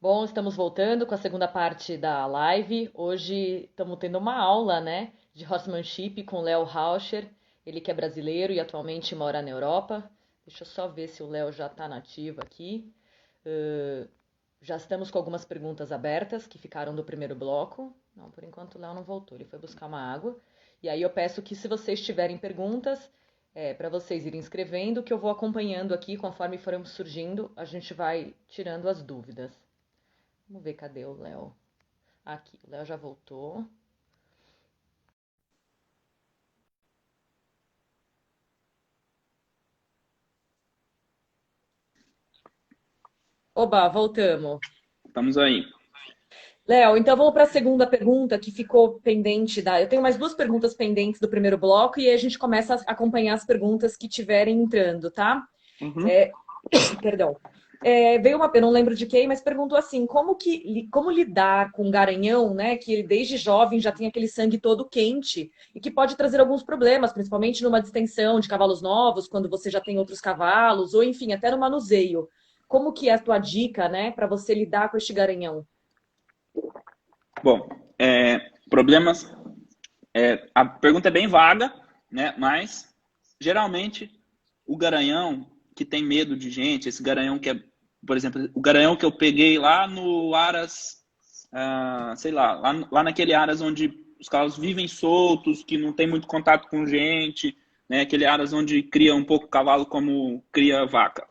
Bom, estamos voltando com a segunda parte da live. Hoje estamos tendo uma aula, né, de horsemanship com o Léo Rauscher, ele que é brasileiro e atualmente mora na Europa. Deixa eu só ver se o Léo já está nativo aqui. Uh, já estamos com algumas perguntas abertas que ficaram do primeiro bloco. Não, por enquanto o Léo não voltou, ele foi buscar uma água. E aí eu peço que, se vocês tiverem perguntas, para vocês irem escrevendo, que eu vou acompanhando aqui conforme forem surgindo, a gente vai tirando as dúvidas. Vamos ver, cadê o Léo? Aqui, o Léo já voltou. Oba, voltamos. Estamos aí. Léo, então vamos para a segunda pergunta que ficou pendente da. Eu tenho mais duas perguntas pendentes do primeiro bloco e aí a gente começa a acompanhar as perguntas que tiverem entrando, tá? Uhum. É, perdão. Veio uma, eu não lembro de quem, mas perguntou assim, como lidar com um garanhão, né, que ele desde jovem já tem aquele sangue todo quente e que pode trazer alguns problemas, principalmente numa distensão de cavalos novos, quando você já tem outros cavalos, ou enfim, até no manuseio. Como que é a tua dica, né, para você lidar com este garanhão? Bom, problemas. A pergunta é bem vaga, né? Mas geralmente o garanhão que tem medo de gente, esse garanhão que é, por exemplo, o garanhão que eu peguei lá no Aras, sei lá naquele Aras onde os cavalos vivem soltos, que não tem muito contato com gente, né? Aquele Aras onde cria um pouco cavalo como cria vaca.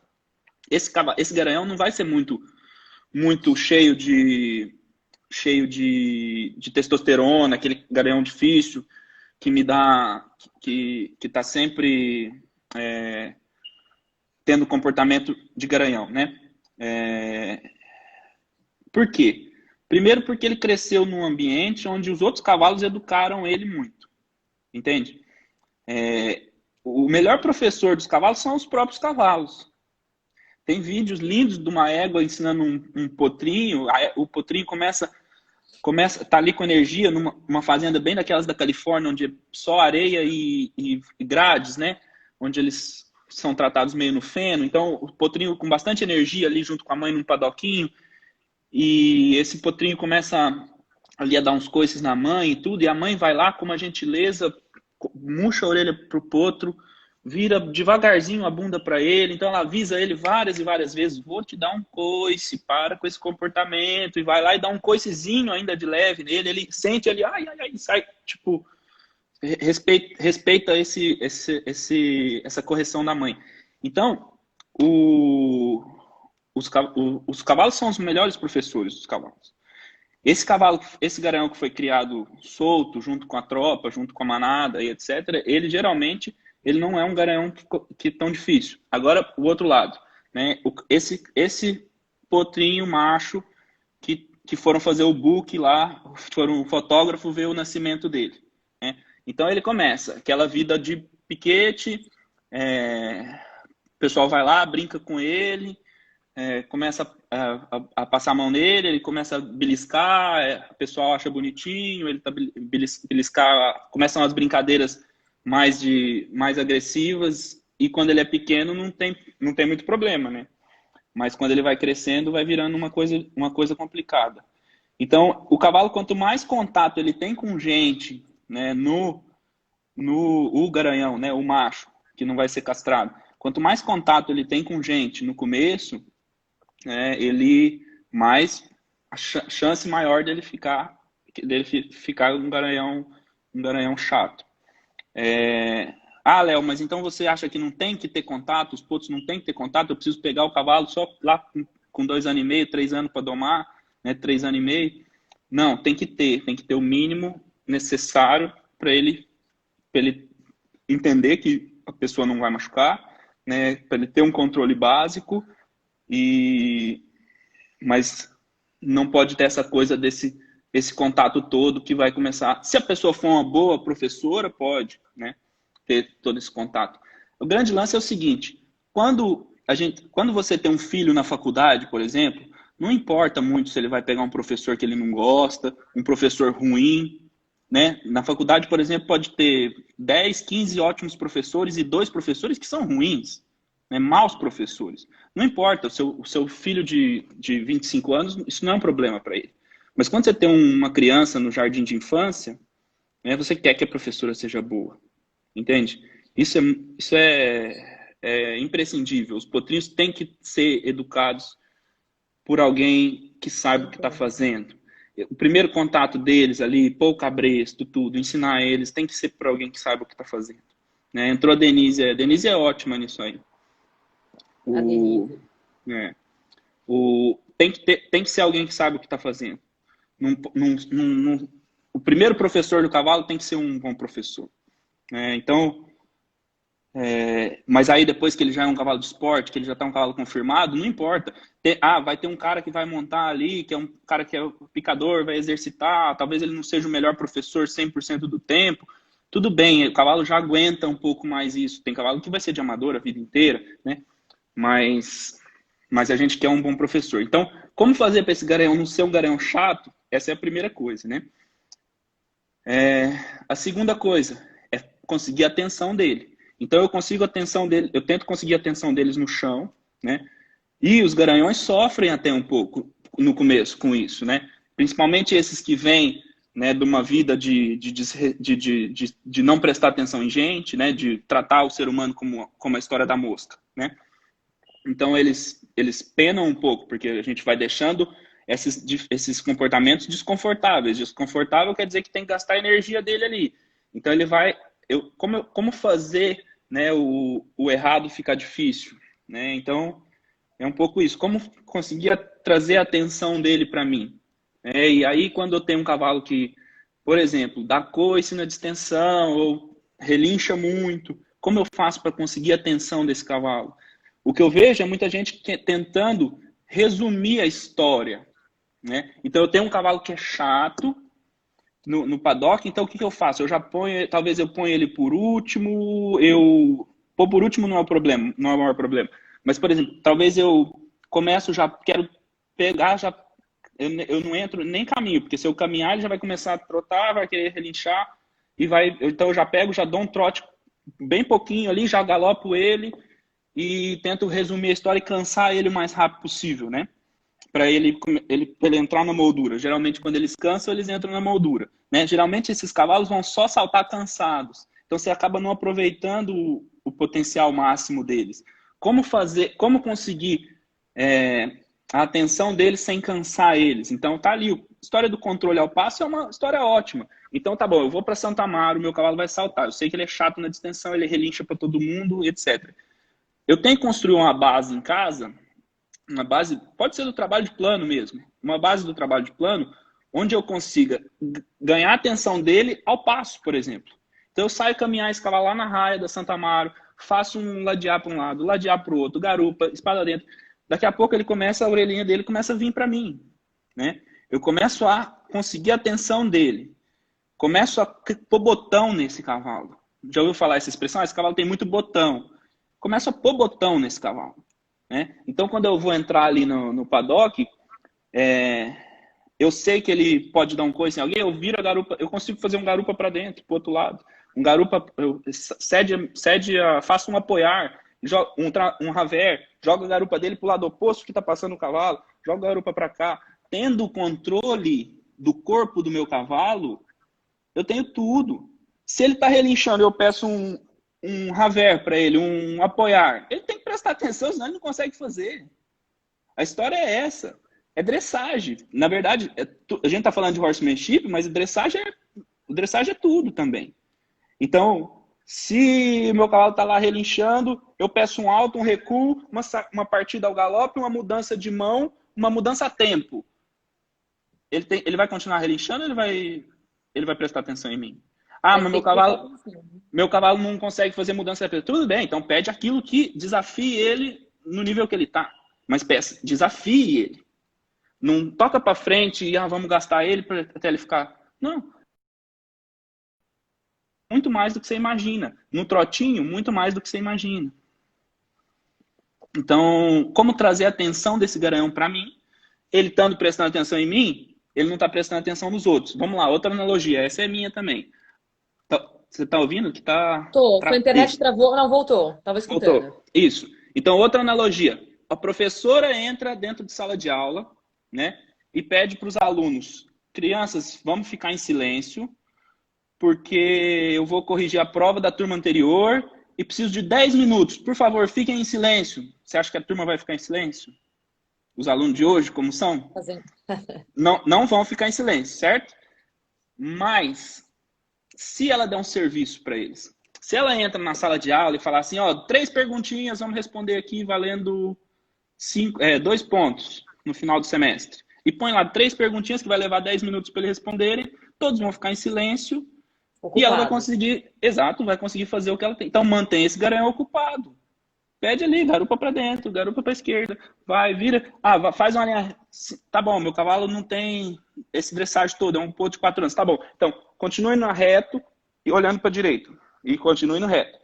Esse garanhão não vai ser muito cheio de testosterona, aquele garanhão difícil que me dá, que tá sempre tendo comportamento de garanhão, né? É, por quê? Primeiro porque ele cresceu num ambiente onde os outros cavalos educaram ele muito, entende? O melhor professor dos cavalos são os próprios cavalos. Tem vídeos lindos de uma égua ensinando um potrinho, o potrinho tá ali com energia numa fazenda bem daquelas da Califórnia, onde é só areia e grades, né? Onde eles são tratados meio no feno. Então, o potrinho com bastante energia ali junto com a mãe num padoquinho. E esse potrinho começa ali a dar uns coices na mãe e tudo. E a mãe vai lá com uma gentileza, murcha a orelha pro potro, vira devagarzinho a bunda para ele, então ela avisa ele várias e várias vezes, vou te dar um coice, para com esse comportamento, e vai lá e dá um coicezinho ainda de leve nele, ele sente ali, ai, ai, ai, sai, tipo, respeita essa correção da mãe. Então, o, os cavalos são os melhores professores dos cavalos. Esse garanhão que foi criado solto, junto com a tropa, junto com a manada e etc., ele geralmente ele não é um garanhão que tão difícil. Agora, o outro lado, né? Esse potrinho macho que foram fazer o book lá, foram o fotógrafo ver o nascimento dele. Né? Então ele começa aquela vida de piquete, o pessoal vai lá, brinca com ele, começa a passar a mão nele, ele começa a beliscar, o pessoal acha bonitinho, ele tá beliscar, começam as brincadeiras mais agressivas, e quando ele é pequeno não tem muito problema, né? Mas quando ele vai crescendo, vai virando uma coisa complicada. Então, o cavalo, quanto mais contato ele tem com gente, né, o garanhão, né, o macho, que não vai ser castrado, quanto mais contato ele tem com gente no começo, ele mais a chance maior dele ficar um garanhão chato. Léo, mas então você acha que não tem que ter contato, os potros não tem que ter contato, eu preciso pegar o cavalo só lá com 2 anos e meio, 3 anos para domar, né, 3 anos e meio? Não, tem que ter o mínimo necessário para ele entender que a pessoa não vai machucar, né, para ele ter um controle básico, e mas não pode ter essa coisa esse contato todo que vai começar. Se a pessoa for uma boa professora, pode, né, ter todo esse contato. O grande lance é o seguinte: quando você tem um filho na faculdade, por exemplo, não importa muito se ele vai pegar um professor que ele não gosta, um professor ruim, né? Na faculdade, por exemplo, pode ter 10, 15 ótimos professores e 2 professores que são ruins. né? Maus professores. Não importa, o seu filho de 25 anos, isso não é um problema para ele. Mas quando você tem uma criança no jardim de infância, né, você quer que a professora seja boa, entende? Isso é imprescindível. Os potrinhos têm que ser educados por alguém que saiba o que está fazendo. O primeiro contato deles ali, pôr o cabresto, tudo, ensinar eles, tem que ser por alguém que saiba o que está fazendo. Né? Entrou a Denise é ótima nisso aí. A Denise. É, tem que ser alguém que sabe o que está fazendo. O primeiro professor do cavalo tem que ser um bom professor. Então, mas aí depois que ele já é um cavalo de esporte, que ele já está um cavalo confirmado, não importa. Vai ter um cara que vai montar ali, que é um cara que é picador, vai exercitar, talvez ele não seja o melhor professor 100% do tempo. Tudo bem, o cavalo já aguenta um pouco mais isso. Tem cavalo que vai ser de amador a vida inteira, né? Mas a gente quer um bom professor. Então, como fazer para esse garanhão não ser um garanhão chato? Essa é a primeira coisa, né? A segunda coisa é conseguir a atenção dele. Então eu consigo a atenção dele, eu tento conseguir a atenção deles no chão, né? E os garanhões sofrem até um pouco no começo com isso, né? Principalmente esses que vêm, né, de uma vida de não prestar atenção em gente, né? De tratar o ser humano como a história da mosca, né? Então eles penam um pouco, porque a gente vai deixando esses comportamentos desconfortáveis. Desconfortável quer dizer que tem que gastar a energia dele ali. Então ele vai... Como fazer, né, o errado ficar difícil? Né? Então é um pouco isso. Como conseguir trazer a atenção dele para mim? E aí quando eu tenho um cavalo que, por exemplo, dá coice na distensão ou relincha muito, como eu faço para conseguir a atenção desse cavalo? O que eu vejo é muita gente tentando resumir a história. Né? Então eu tenho um cavalo que é chato no paddock, então o que eu faço? Talvez eu ponha ele por último, pôr por último não é o problema, não é o maior problema. Mas, por exemplo, talvez eu quero pegar, eu não entro nem caminho, porque se eu caminhar ele já vai começar a trotar, vai querer relinchar, então eu já pego, já dou um trote bem pouquinho ali, já galopo ele e tento resumir a história e cansar ele o mais rápido possível, né? Para ele entrar na moldura. Geralmente, quando eles cansam, eles entram na moldura. Né? Geralmente, esses cavalos vão só saltar cansados. Então, você acaba não aproveitando o potencial máximo deles. Como conseguir a atenção deles sem cansar eles? Então, tá ali. A história do controle ao passo é uma história ótima. Então, tá bom, eu vou para Santa Amaro, o meu cavalo vai saltar. Eu sei que ele é chato na distensão, ele relincha para todo mundo, etc. Eu tenho que construir uma base em casa, uma base, pode ser do trabalho de plano mesmo, uma base do trabalho de plano, onde eu consiga ganhar a atenção dele ao passo, por exemplo. Então eu saio caminhar esse cavalo lá na raia da Santa Amaro, faço um ladear para um lado, ladear para o outro, garupa, espada dentro. Daqui a pouco a orelhinha dele começa a vir para mim. Né? Eu começo a conseguir a atenção dele. Começo a pôr botão nesse cavalo. Já ouviu falar essa expressão? Esse cavalo tem muito botão. Começo a pôr botão nesse cavalo. Né? Então, quando eu vou entrar ali no paddock, eu sei que ele pode dar um coice em alguém, eu viro a garupa, eu consigo fazer um garupa para dentro, para o outro lado. Um garupa, faço um apoiar, um raver, joga a garupa dele para o lado oposto que está passando o cavalo, joga a garupa para cá. Tendo o controle do corpo do meu cavalo, eu tenho tudo. Se ele está relinchando, eu peço um raver para ele, um apoiar. Ele tem que prestar atenção, senão ele não consegue fazer. A história é essa. É dressagem. Na verdade, a gente está falando de horsemanship, mas dressagem é tudo também. Então, se meu cavalo está lá relinchando, eu peço um alto, um recuo, uma partida ao galope, uma mudança de mão, uma mudança a tempo. Ele vai continuar relinchando ou ele vai prestar atenção em mim? Mas meu cavalo não consegue fazer mudança de peso. Tudo bem, então pede aquilo que desafie ele no nível que ele está. Mas desafie ele. Não toca para frente e vamos gastar ele até ele ficar... Não. Muito mais do que você imagina. No trotinho, muito mais do que você imagina. Então, como trazer a atenção desse garanhão para mim? Ele estando prestando atenção em mim, ele não está prestando atenção nos outros. Vamos lá, outra analogia. Essa é minha também. Você tá ouvindo? Que tá... Tô. Sua internet Isso. travou. Não, voltou. Tava escutando. Voltou. Isso. Então, outra analogia. A professora entra dentro de sala de aula, né, e pede para os alunos, crianças, vamos ficar em silêncio, porque eu vou corrigir a prova da turma anterior e preciso de 10 minutos. Por favor, fiquem em silêncio. Você acha que a turma vai ficar em silêncio? Os alunos de hoje, como são? Não vão ficar em silêncio, certo? Mas, se ela der um serviço para eles, se ela entra na sala de aula e falar assim, ó, 3 perguntinhas, vamos responder aqui valendo 2 pontos no final do semestre. E põe lá 3 perguntinhas que vai levar 10 minutos para eles responderem, todos vão ficar em silêncio ocupado. E ela vai conseguir, exato, vai conseguir fazer o que ela tem. Então mantém esse garanhão ocupado. Pede ali, garupa para dentro, garupa para esquerda, vai, vira, faz uma linha, tá bom, meu cavalo não tem esse dressage todo, é um ponto de 4 anos, tá bom. Então, continue no reto e olhando para a direita, e continue no reto.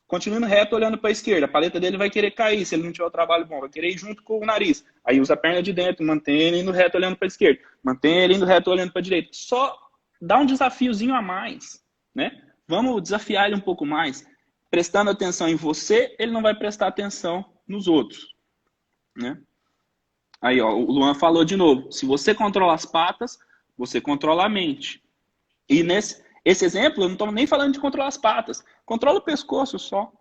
Continue no reto olhando para a esquerda, a paleta dele vai querer cair, se ele não tiver o trabalho bom, vai querer ir junto com o nariz. Aí usa a perna de dentro, mantém ele indo reto olhando para a esquerda, mantém ele indo reto olhando para a direita. Só dá um desafiozinho a mais, né? Vamos desafiar ele um pouco mais. Prestando atenção em você, ele não vai prestar atenção nos outros, né? Aí, ó, o Luan falou de novo. Se você controla as patas, você controla a mente. E esse exemplo, eu não estou nem falando de controlar as patas. Controla o pescoço só,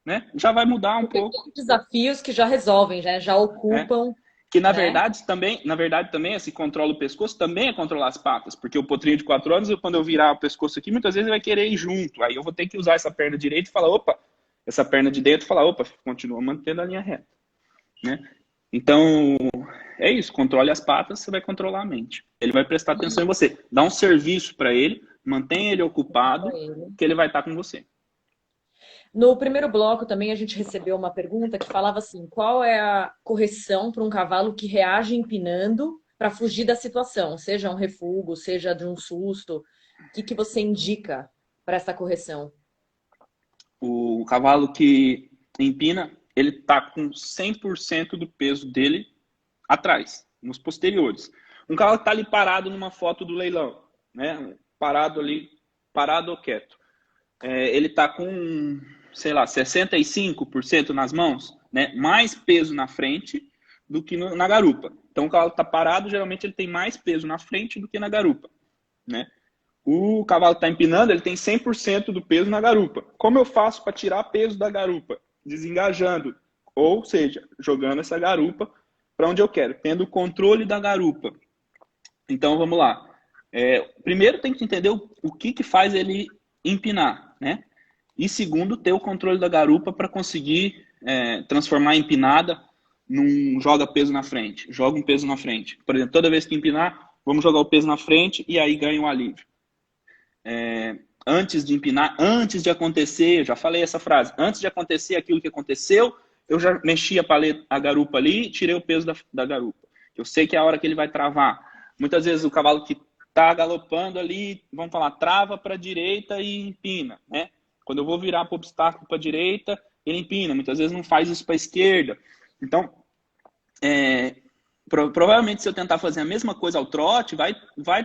né? Já vai mudar um pouco. Tem desafios que já resolvem, já ocupam... Que na verdade também esse controla o pescoço também é controlar as patas, porque o potrinho de 4 anos, quando eu virar o pescoço aqui, muitas vezes ele vai querer ir junto. Aí eu vou ter que usar essa perna direita e falar, opa, essa perna de dentro, falar, opa, continua mantendo a linha reta, né? Então, é isso, controle as patas, você vai controlar a mente. Ele vai prestar atenção em você, dá um serviço para ele, mantenha ele ocupado, que ele vai estar com você. No primeiro bloco também a gente recebeu uma pergunta que falava assim, qual é a correção para um cavalo que reage empinando para fugir da situação, seja um refúgio, seja de um susto, o que você indica para essa correção? O cavalo que empina, ele está com 100% do peso dele atrás, nos posteriores. Um cavalo que está ali parado numa foto do leilão, né? Parado ali, parado ou quieto. Ele está com, sei lá, 65% nas mãos, né? Mais peso na frente do que na garupa. Então o cavalo está parado, geralmente ele tem mais peso na frente do que na garupa, né? O cavalo está empinando, ele tem 100% do peso na garupa. Como eu faço para tirar peso da garupa? Desengajando, ou seja, jogando essa garupa para onde eu quero, tendo o controle da garupa. Então vamos lá. Primeiro tem que entender o que faz ele empinar, né? E segundo, ter o controle da garupa para conseguir transformar a empinada num joga peso na frente. Joga um peso na frente. Por exemplo, toda vez que empinar, vamos jogar o peso na frente e aí ganha um alívio. Antes de empinar, antes de acontecer, eu já falei essa frase, antes de acontecer aquilo que aconteceu, eu já mexi a garupa ali e tirei o peso da garupa. Eu sei que é a hora que ele vai travar. Muitas vezes o cavalo que está galopando ali, vamos falar, trava para a direita e empina, né? Quando eu vou virar para o obstáculo para a direita, ele empina. Muitas vezes não faz isso para a esquerda. Então, provavelmente se eu tentar fazer a mesma coisa ao trote,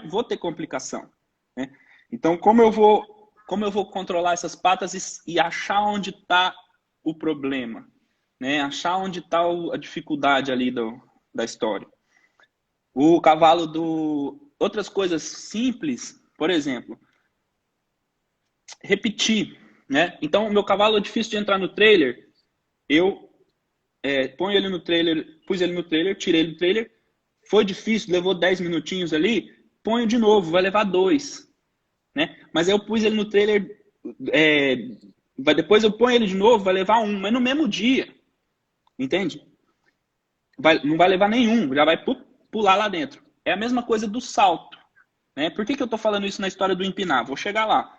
vou ter complicação, né? Então, como eu vou controlar essas patas e achar onde está o problema, né? Achar onde está a dificuldade ali da história. O cavalo outras coisas simples, por exemplo, repetir, né? Então, o meu cavalo é difícil de entrar no trailer, eu ponho ele no trailer, pus ele no trailer, tirei ele do trailer, foi difícil, levou 10 minutinhos ali, ponho de novo, vai levar 2. Né? Mas aí eu pus ele no trailer, depois eu ponho ele de novo, vai levar 1, mas no mesmo dia, entende? Não vai levar nenhum, já vai pular lá dentro. É a mesma coisa do salto, né? Por que eu estou falando isso na história do empinar? Vou chegar lá.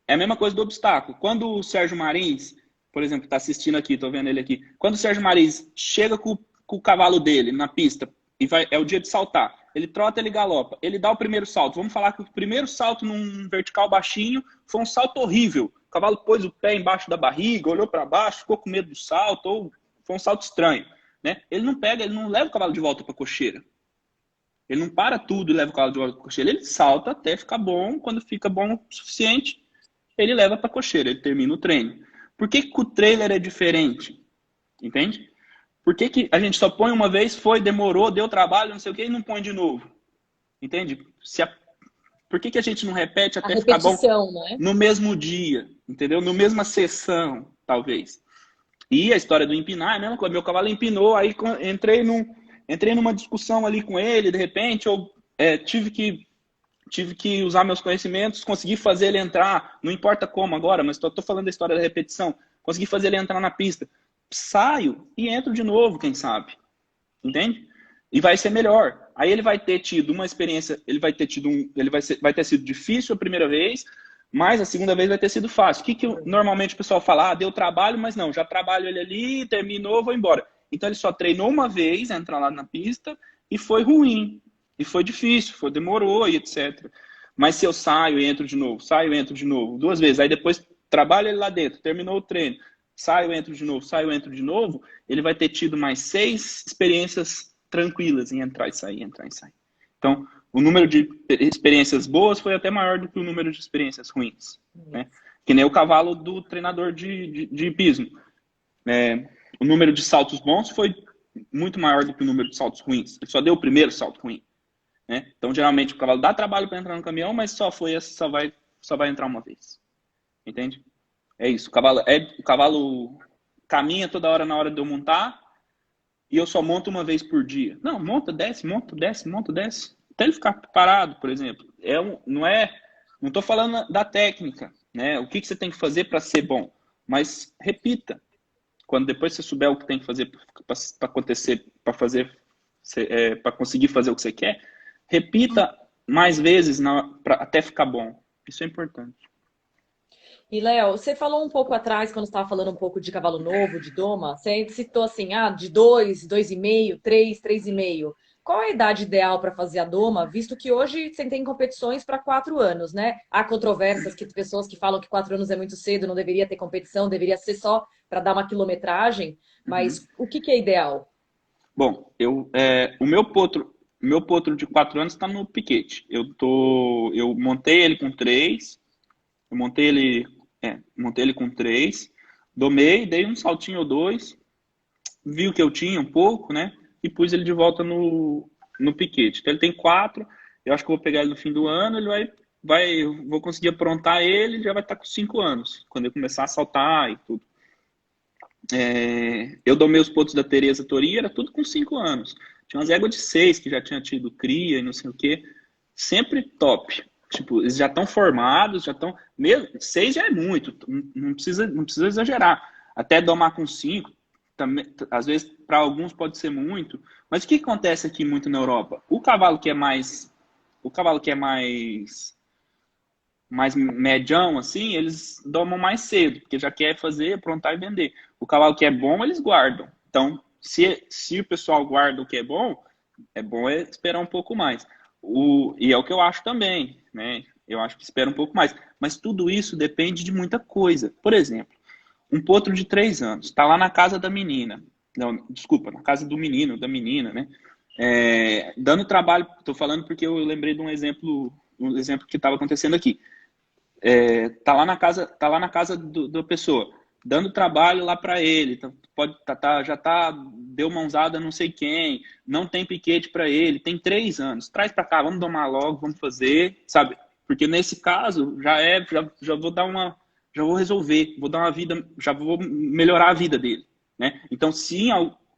É a mesma coisa do obstáculo. Quando o Sérgio Marins, por exemplo, está assistindo aqui, estou vendo ele aqui, quando o Sérgio Marins chega com o cavalo dele na pista, e é o dia de saltar, ele trota, ele galopa, ele dá o primeiro salto. Vamos falar que o primeiro salto num vertical baixinho foi um salto horrível. O cavalo pôs o pé embaixo da barriga, olhou para baixo, ficou com medo do salto, ou foi um salto estranho, né? Ele não leva o cavalo de volta para a cocheira. Ele não para tudo e leva o cavalo de volta para a cocheira. Ele salta até ficar bom. Quando fica bom o suficiente, ele leva para a cocheira, ele termina o treino. Por que o trailer é diferente? Entende? Por que, que a gente só põe uma vez, foi, demorou, deu trabalho, não sei o que, e não põe de novo? Entende? Por que, que a gente não repete A até ficar bom repetição, né? no mesmo dia? Entendeu? No mesma sessão, talvez. E a história do empinar é a mesma coisa. Meu cavalo empinou, aí entrei numa discussão ali com ele, de repente, eu tive que usar meus conhecimentos, consegui fazer ele entrar, não importa como agora, mas estou falando da história da repetição, consegui fazer ele entrar na pista. Saio e entro de novo, quem sabe. Entende? E vai ser melhor. Aí ele vai ter tido uma experiência, vai ter sido difícil a primeira vez, mas a segunda vez vai ter sido fácil. O que normalmente o pessoal fala? Ah, deu trabalho, mas não, já trabalho ele ali, terminou, vou embora. Então ele só treinou uma vez, entrar lá na pista, e foi ruim. E foi difícil, demorou e etc. Mas se eu saio, entro de novo, duas vezes, aí depois trabalho ele lá dentro, terminou o treino, saio, entro de novo, ele vai ter tido mais 6 experiências tranquilas em entrar e sair, entrar e sair. Então, o número de experiências boas foi até maior do que o número de experiências ruins. Né? Que nem o cavalo do treinador de hipismo. O número de saltos bons foi muito maior do que o número de saltos ruins. Ele só deu o primeiro salto ruim. Né? Então, geralmente, o cavalo dá trabalho para entrar no caminhão, mas só vai entrar uma vez. Entende? É isso. O cavalo caminha toda hora na hora de eu montar e eu só monto uma vez por dia. Não, monta, desce, monta, desce, monta, desce. Até ele ficar parado, por exemplo. Não estou falando da técnica, né? O que você tem que fazer para ser bom, mas repita. Quando depois você souber o que tem que fazer para acontecer, para conseguir fazer o que você quer, repita mais vezes até ficar bom. Isso é importante. E, Léo, você falou um pouco atrás, quando estava falando um pouco de cavalo novo, de doma, você citou assim, de 2, 2,5, 3, 3,5. Qual é a idade ideal para fazer a doma, visto que hoje você tem competições para 4 anos, né? Há controvérsias que pessoas que falam que 4 anos é muito cedo, não deveria ter competição, deveria ser só para dar uma quilometragem, mas o que é ideal? Bom, o meu potro de 4 anos está no piquete. Eu montei ele com 3, eu montei ele com 3, domei, dei um saltinho ou dois, vi o que eu tinha um pouco, né? E pus ele de volta no piquete. Então ele tem 4, eu acho que eu vou pegar ele no fim do ano, eu vou conseguir aprontar ele, já vai estar com 5 anos, quando eu começar a saltar e tudo. Eu domei os potros da Tereza Tori, era tudo com 5 anos. Tinha umas éguas de 6 que já tinha tido cria e não sei o que. Sempre top. Tipo, eles já estão formados, já estão. 6 já é muito, não precisa exagerar. Até domar com 5, também, às vezes, para alguns pode ser muito. Mas o que acontece aqui muito na Europa? O cavalo que é mais medião, assim, eles domam mais cedo, porque já quer fazer, aprontar e vender. O cavalo que é bom, eles guardam. Então, se o pessoal guarda o que é bom esperar um pouco mais. E é o que eu acho também, né? Eu acho que espera um pouco mais. Mas tudo isso depende de muita coisa. Por exemplo, um potro de 3 anos, está lá na casa da menina. Não, desculpa, na casa do menino, da menina, né? Dando trabalho, estou falando porque eu lembrei de um exemplo que estava acontecendo aqui. Tá lá na casa da pessoa, dando trabalho lá para ele, deu mãozada não sei quem, não tem piquete para ele, tem 3 anos, traz para cá, vamos domar logo, vamos fazer, sabe? Porque nesse caso já vou já vou resolver, vou dar uma vida, já vou melhorar a vida dele, né? Então sim,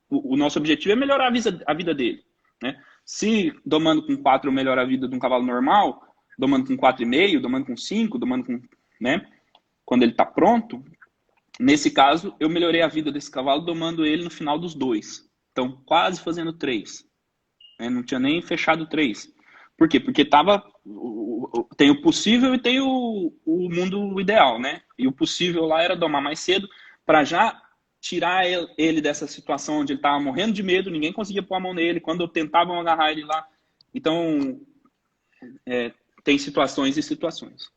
o nosso objetivo é melhorar a vida dele, né? Se domando com 4 eu melhoro a vida de um cavalo normal, domando com 4,5, domando com 5, domando com, né? Quando ele está pronto, nesse caso, eu melhorei a vida desse cavalo domando ele no final dos 2. Então, quase fazendo 3. Né? Não tinha nem fechado 3. Por quê? Porque tem o possível e tem o mundo ideal, né? E o possível lá era domar mais cedo para já tirar ele dessa situação onde ele estava morrendo de medo, ninguém conseguia pôr a mão nele, quando tentavam agarrar ele lá. Então, tem situações e situações.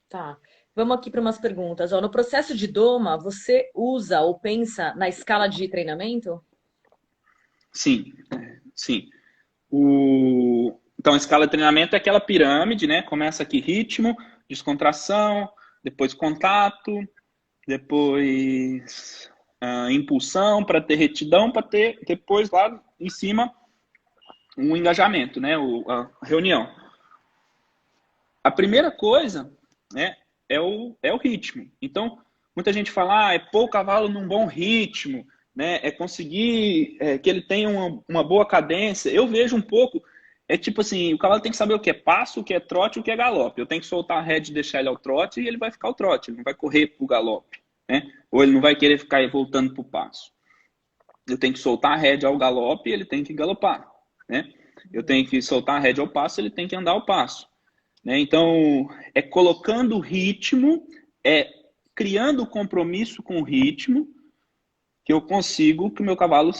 Tá. Vamos aqui para umas perguntas. No processo de doma, você usa ou pensa na escala de treinamento? Sim, sim. Então, a escala de treinamento é aquela pirâmide, né? Começa aqui ritmo, descontração, depois contato, depois impulsão, para ter retidão, para ter depois lá em cima um engajamento, né? A reunião. A primeira coisa, né, é o ritmo. Então, muita gente fala, é pôr o cavalo num bom ritmo, né, é conseguir que ele tenha uma boa cadência. Eu vejo um pouco, é tipo assim, o cavalo tem que saber o que é passo, o que é trote e o que é galope. Eu tenho que soltar a rédea e deixar ele ao trote e ele vai ficar ao trote, ele não vai correr pro galope, né? Ou ele não vai querer ficar voltando pro passo. Eu tenho que soltar a rédea ao galope e ele tem que galopar, né? Eu tenho que soltar a rédea ao passo, ele tem que andar ao passo. Né? Então, é colocando o ritmo, é criando compromisso com o ritmo, que eu consigo que o meu cavalo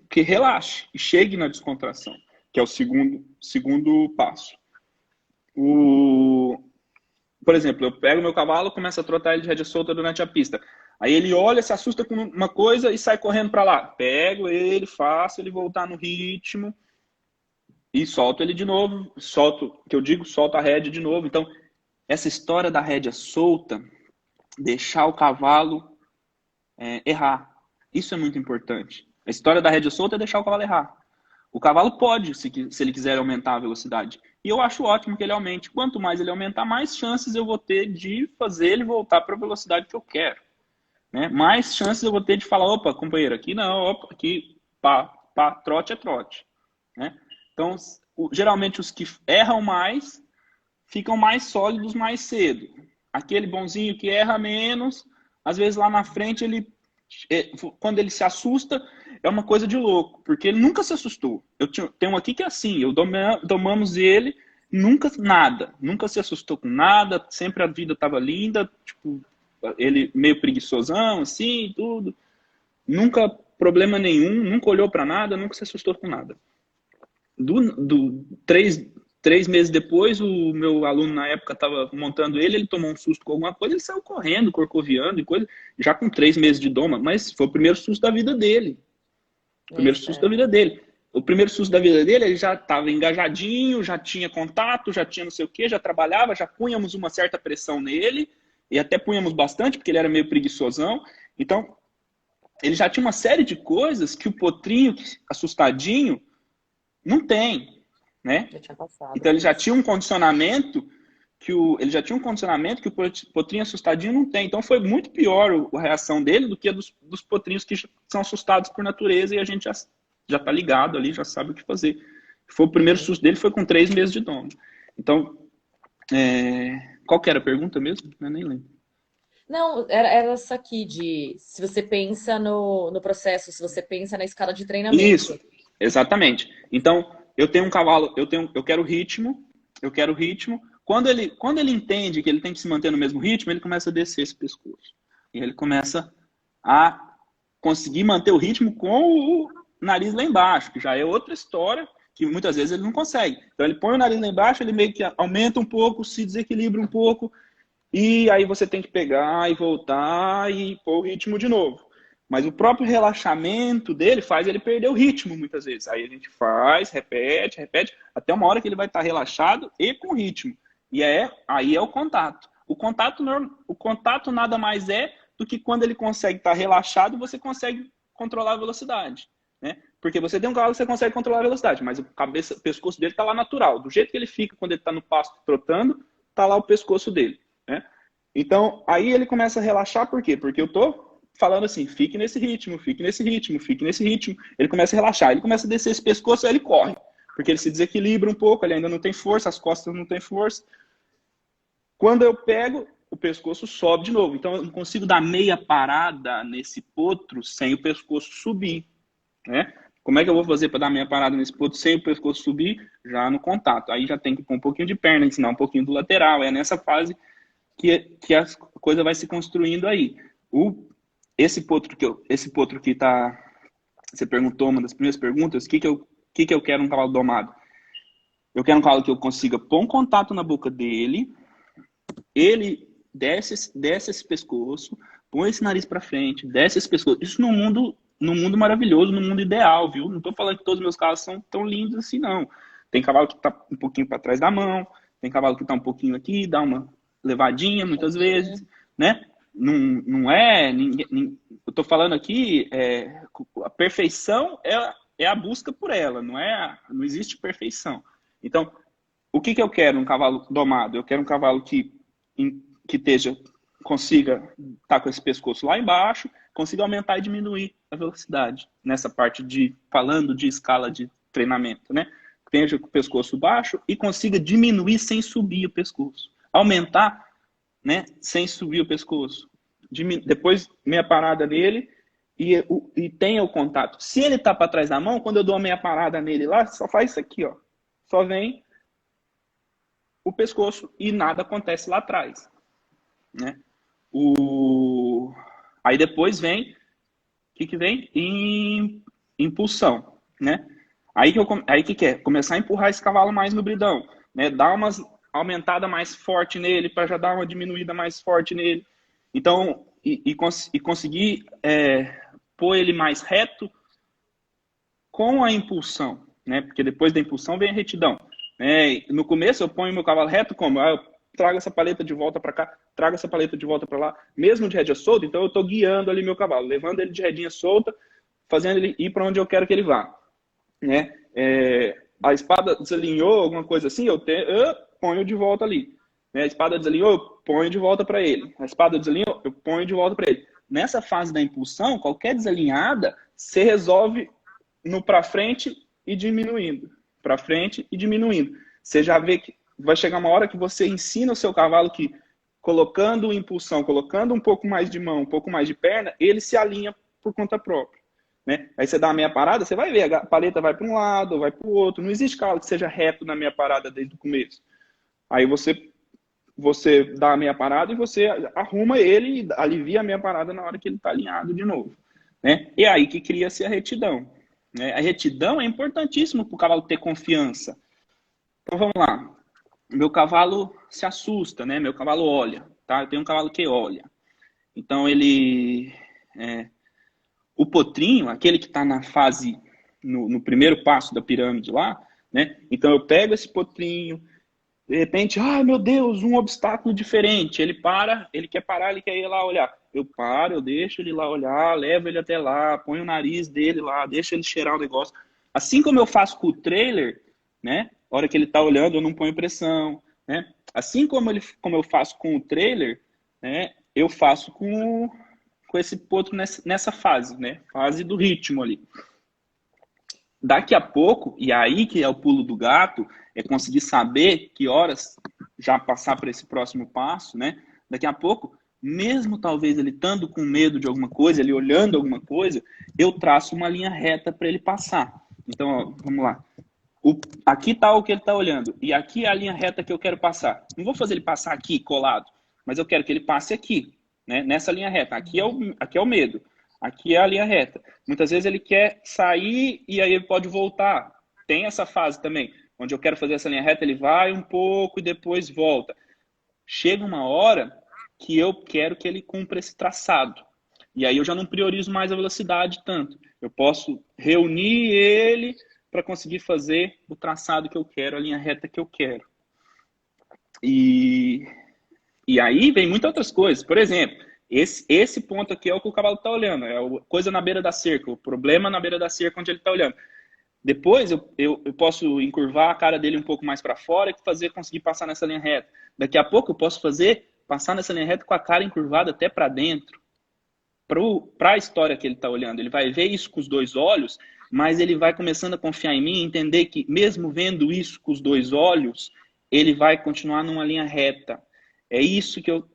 que relaxe e chegue na descontração, que é o segundo passo. Por exemplo, eu pego meu cavalo, começo a trotar ele de rédea solta durante a pista. Aí ele olha, se assusta com uma coisa e sai correndo para lá. Pego ele, faço ele voltar no ritmo e solto ele de novo. Solto a rédea de novo. Então, essa história da rédea solta, deixar o cavalo errar. Isso é muito importante. A história da rédea solta é deixar o cavalo errar. O cavalo pode, se ele quiser aumentar a velocidade. E eu acho ótimo que ele aumente. Quanto mais ele aumentar, mais chances eu vou ter de fazer ele voltar para a velocidade que eu quero. Né? Mais chances eu vou ter de falar, opa, companheiro, aqui não, opa, aqui trote é trote. Né? Então, geralmente os que erram mais ficam mais sólidos mais cedo. Aquele bonzinho que erra menos, às vezes lá na frente, quando ele se assusta, é uma coisa de louco, porque ele nunca se assustou. Tenho um aqui que é assim, domamos ele, nunca se assustou com nada, sempre a vida estava linda, tipo, ele meio preguiçosão, assim, tudo. Nunca problema nenhum, nunca olhou para nada, nunca se assustou com nada. Três meses depois, o meu aluno na época estava montando ele tomou um susto com alguma coisa, ele saiu correndo, corcoviando e coisa, já com 3 meses de doma, mas foi o primeiro susto da vida dele. O primeiro susto da vida dele. O primeiro susto da vida dele, ele já estava engajadinho, já tinha contato, já tinha não sei o que, já trabalhava, já punhamos uma certa pressão nele, e até punhamos bastante, porque ele era meio preguiçosão. Então, ele já tinha uma série de coisas que o potrinho, assustadinho, não tem. Né? Então ele já tinha um condicionamento que o potrinho assustadinho não tem. Então foi muito pior a reação dele do que a dos potrinhos que são assustados por natureza e a gente já tá ligado ali, já sabe o que fazer. Foi o primeiro susto dele, foi com 3 meses de dono. Então, qual que era a pergunta mesmo? Eu nem lembro. Não, era essa aqui de se você pensa no processo, se você pensa na escala de treinamento. Isso, exatamente. Então, eu tenho um cavalo, eu quero ritmo. Quando ele entende que ele tem que se manter no mesmo ritmo, ele começa a descer esse pescoço. E ele começa a conseguir manter o ritmo com o nariz lá embaixo, que já é outra história, que muitas vezes ele não consegue. Então ele põe o nariz lá embaixo, ele meio que aumenta um pouco, se desequilibra um pouco, e aí você tem que pegar e voltar e pôr o ritmo de novo. Mas o próprio relaxamento dele faz ele perder o ritmo muitas vezes. Aí a gente faz, repete, até uma hora que ele vai estar relaxado e com ritmo. E aí é o contato. O contato nada mais é do que quando ele consegue estar relaxado, você consegue controlar a velocidade. Né? Porque você tem um cavalo que você consegue controlar a velocidade, mas o pescoço dele está lá natural. Do jeito que ele fica quando ele está no pasto trotando, está lá o pescoço dele. Né? Então, aí ele começa a relaxar, por quê? Porque eu estou falando assim, fique nesse ritmo. Ele começa a relaxar, ele começa a descer esse pescoço, aí ele corre. Porque ele se desequilibra um pouco, ele ainda não tem força, as costas não têm força. Quando eu pego, o pescoço sobe de novo. Então eu não consigo dar meia parada nesse potro sem o pescoço subir. Né? Como é que eu vou fazer para dar meia parada nesse potro sem o pescoço subir? Já no contato. Aí já tem que pôr um pouquinho de perna, ensinar um pouquinho do lateral. É nessa fase que a coisa vai se construindo aí. Esse potro que tá... Você perguntou, uma das primeiras perguntas, o que eu quero num cavalo domado? Eu quero um cavalo que eu consiga pôr um contato na boca dele, ele desce esse pescoço, põe esse nariz para frente, desce esse pescoço. Isso num mundo maravilhoso, no mundo ideal, viu? Não estou falando que todos os meus cavalos são tão lindos assim, não. Tem cavalo que está um pouquinho para trás da mão, tem cavalo que está um pouquinho aqui, dá uma levadinha muitas vezes, né? Não é... eu estou falando aqui, a perfeição é a busca por ela, não existe perfeição. Então, o que eu quero um cavalo domado? Eu quero um cavalo que consiga estar com esse pescoço lá embaixo, consiga aumentar e diminuir a velocidade. Nessa parte falando de escala de treinamento, né? Esteja com o pescoço baixo e consiga diminuir sem subir o pescoço. Aumentar, né? Sem subir o pescoço. Depois, meia parada nele e tenha o contato. Se ele tá para trás da mão, quando eu dou uma meia parada nele lá, só faz isso aqui, ó. Só vem o pescoço e nada acontece lá atrás, né? Aí depois vem, o que vem? Impulsão, né? Aí que é? Começar a empurrar esse cavalo mais no bridão, né? Dar umas aumentada mais forte nele, para já dar uma diminuída mais forte nele. Então, conseguir pôr ele mais reto com a impulsão, né? Porque depois da impulsão vem a retidão. No começo eu ponho meu cavalo reto como? Eu trago essa paleta de volta para cá, trago essa paleta de volta para lá, mesmo de rédea solta, então eu estou guiando ali meu cavalo, levando ele de redinha solta, fazendo ele ir para onde eu quero que ele vá, né? A espada desalinhou, alguma coisa assim, eu ponho de volta ali. A espada desalinhou, eu ponho de volta para ele. A espada desalinhou, eu ponho de volta para ele. Nessa fase da impulsão, qualquer desalinhada, você resolve no para frente e diminuindo. Para frente e diminuindo. Você já vê que vai chegar uma hora que você ensina o seu cavalo que, colocando impulsão, colocando um pouco mais de mão, um pouco mais de perna, ele se alinha por conta própria. Né? Aí você dá a meia parada, você vai ver, a paleta vai para um lado, vai para o outro. Não existe cavalo que seja reto na meia parada desde o começo. Aí você dá a meia parada e você arruma ele e alivia a meia parada na hora que ele está alinhado de novo. Né? E é aí que cria-se a retidão. Né? A retidão é importantíssima para o cavalo ter confiança. Então vamos lá. Meu cavalo se assusta, né? Meu cavalo olha. Tá? Eu tenho um cavalo que olha. Então ele... O potrinho, aquele que está na fase, no primeiro passo da pirâmide lá, né? Então eu pego esse potrinho, de repente, ai meu Deus, um obstáculo diferente. Ele quer parar, ele quer ir lá olhar. Eu paro, eu deixo ele lá olhar, levo ele até lá, ponho o nariz dele lá, deixo ele cheirar o negócio. Assim como eu faço com o trailer, né? A hora que ele está olhando, eu não ponho pressão, né? Assim como eu faço com o trailer, né? Eu faço com esse potro nessa fase, né? Fase do ritmo ali. Daqui a pouco, e aí que é o pulo do gato, é conseguir saber que horas já passar para esse próximo passo, né? Daqui a pouco, mesmo talvez ele estando com medo de alguma coisa, ele olhando alguma coisa, eu traço uma linha reta para ele passar. Então, ó, vamos lá. Aqui está o que ele está olhando, e aqui é a linha reta que eu quero passar. Não vou fazer ele passar aqui colado, mas eu quero que ele passe aqui, né? Nessa linha reta. Aqui é o medo. Aqui é a linha reta. Muitas vezes ele quer sair e aí ele pode voltar. Tem essa fase também, onde eu quero fazer essa linha reta, ele vai um pouco e depois volta. Chega uma hora que eu quero que ele cumpra esse traçado. E aí eu já não priorizo mais a velocidade tanto. Eu posso reunir ele para conseguir fazer o traçado que eu quero, a linha reta que eu quero. E aí vem muitas outras coisas. Por exemplo, esse ponto aqui é o que o cavalo está olhando. É a coisa na beira da cerca, o problema na beira da cerca onde ele está olhando. Depois eu posso encurvar a cara dele um pouco mais para fora e conseguir passar nessa linha reta. Daqui a pouco eu posso passar nessa linha reta com a cara encurvada até para dentro. Para a história que ele está olhando. Ele vai ver isso com os dois olhos, mas ele vai começando a confiar em mim e entender que mesmo vendo isso com os dois olhos, ele vai continuar numa linha reta. É isso que eu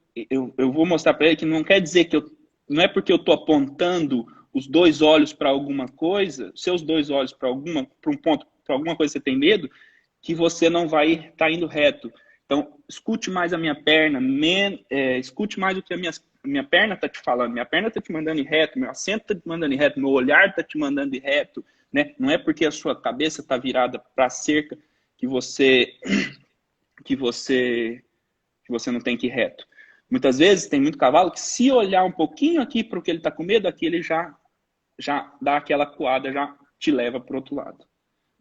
vou mostrar para ele, que não quer dizer que não é porque eu estou apontando os dois olhos para alguma coisa, seus dois olhos para um ponto, para alguma coisa que você tem medo, que você não vai estar indo reto. Então, escute mais a minha perna, escute mais o que a minha perna está te falando. Minha perna está te mandando ir reto, meu assento está te mandando ir reto, meu olhar está te mandando ir reto. Né? Não é porque a sua cabeça está virada para a cerca que você não tem que ir reto. Muitas vezes tem muito cavalo que, se olhar um pouquinho aqui para o que ele está com medo, aqui ele já dá aquela coada, já te leva para o outro lado.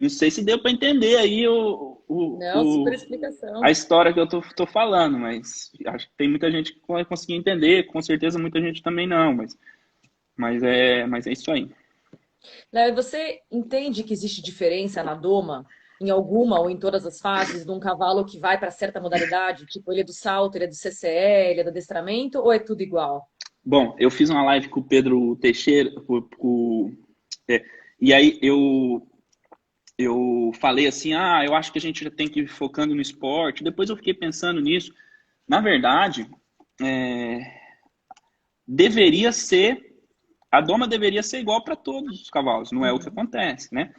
Não sei se deu para entender aí Não, super explicação. a história que eu tô falando, mas acho que tem muita gente que vai conseguir entender, com certeza muita gente também não, mas é isso aí. Léo, e você entende que existe diferença na doma, em alguma ou em todas as fases, de um cavalo que vai para certa modalidade? Tipo, ele é do salto, ele é do CCE, ele é do adestramento, ou é tudo igual? Bom, eu fiz uma live com o Pedro Teixeira, é, e aí eu falei assim, eu acho que a gente já tem que ir focando no esporte. Depois eu fiquei pensando nisso. Na verdade, é, deveria ser, a doma deveria ser igual para todos os cavalos, não é o que Uhum. acontece, né?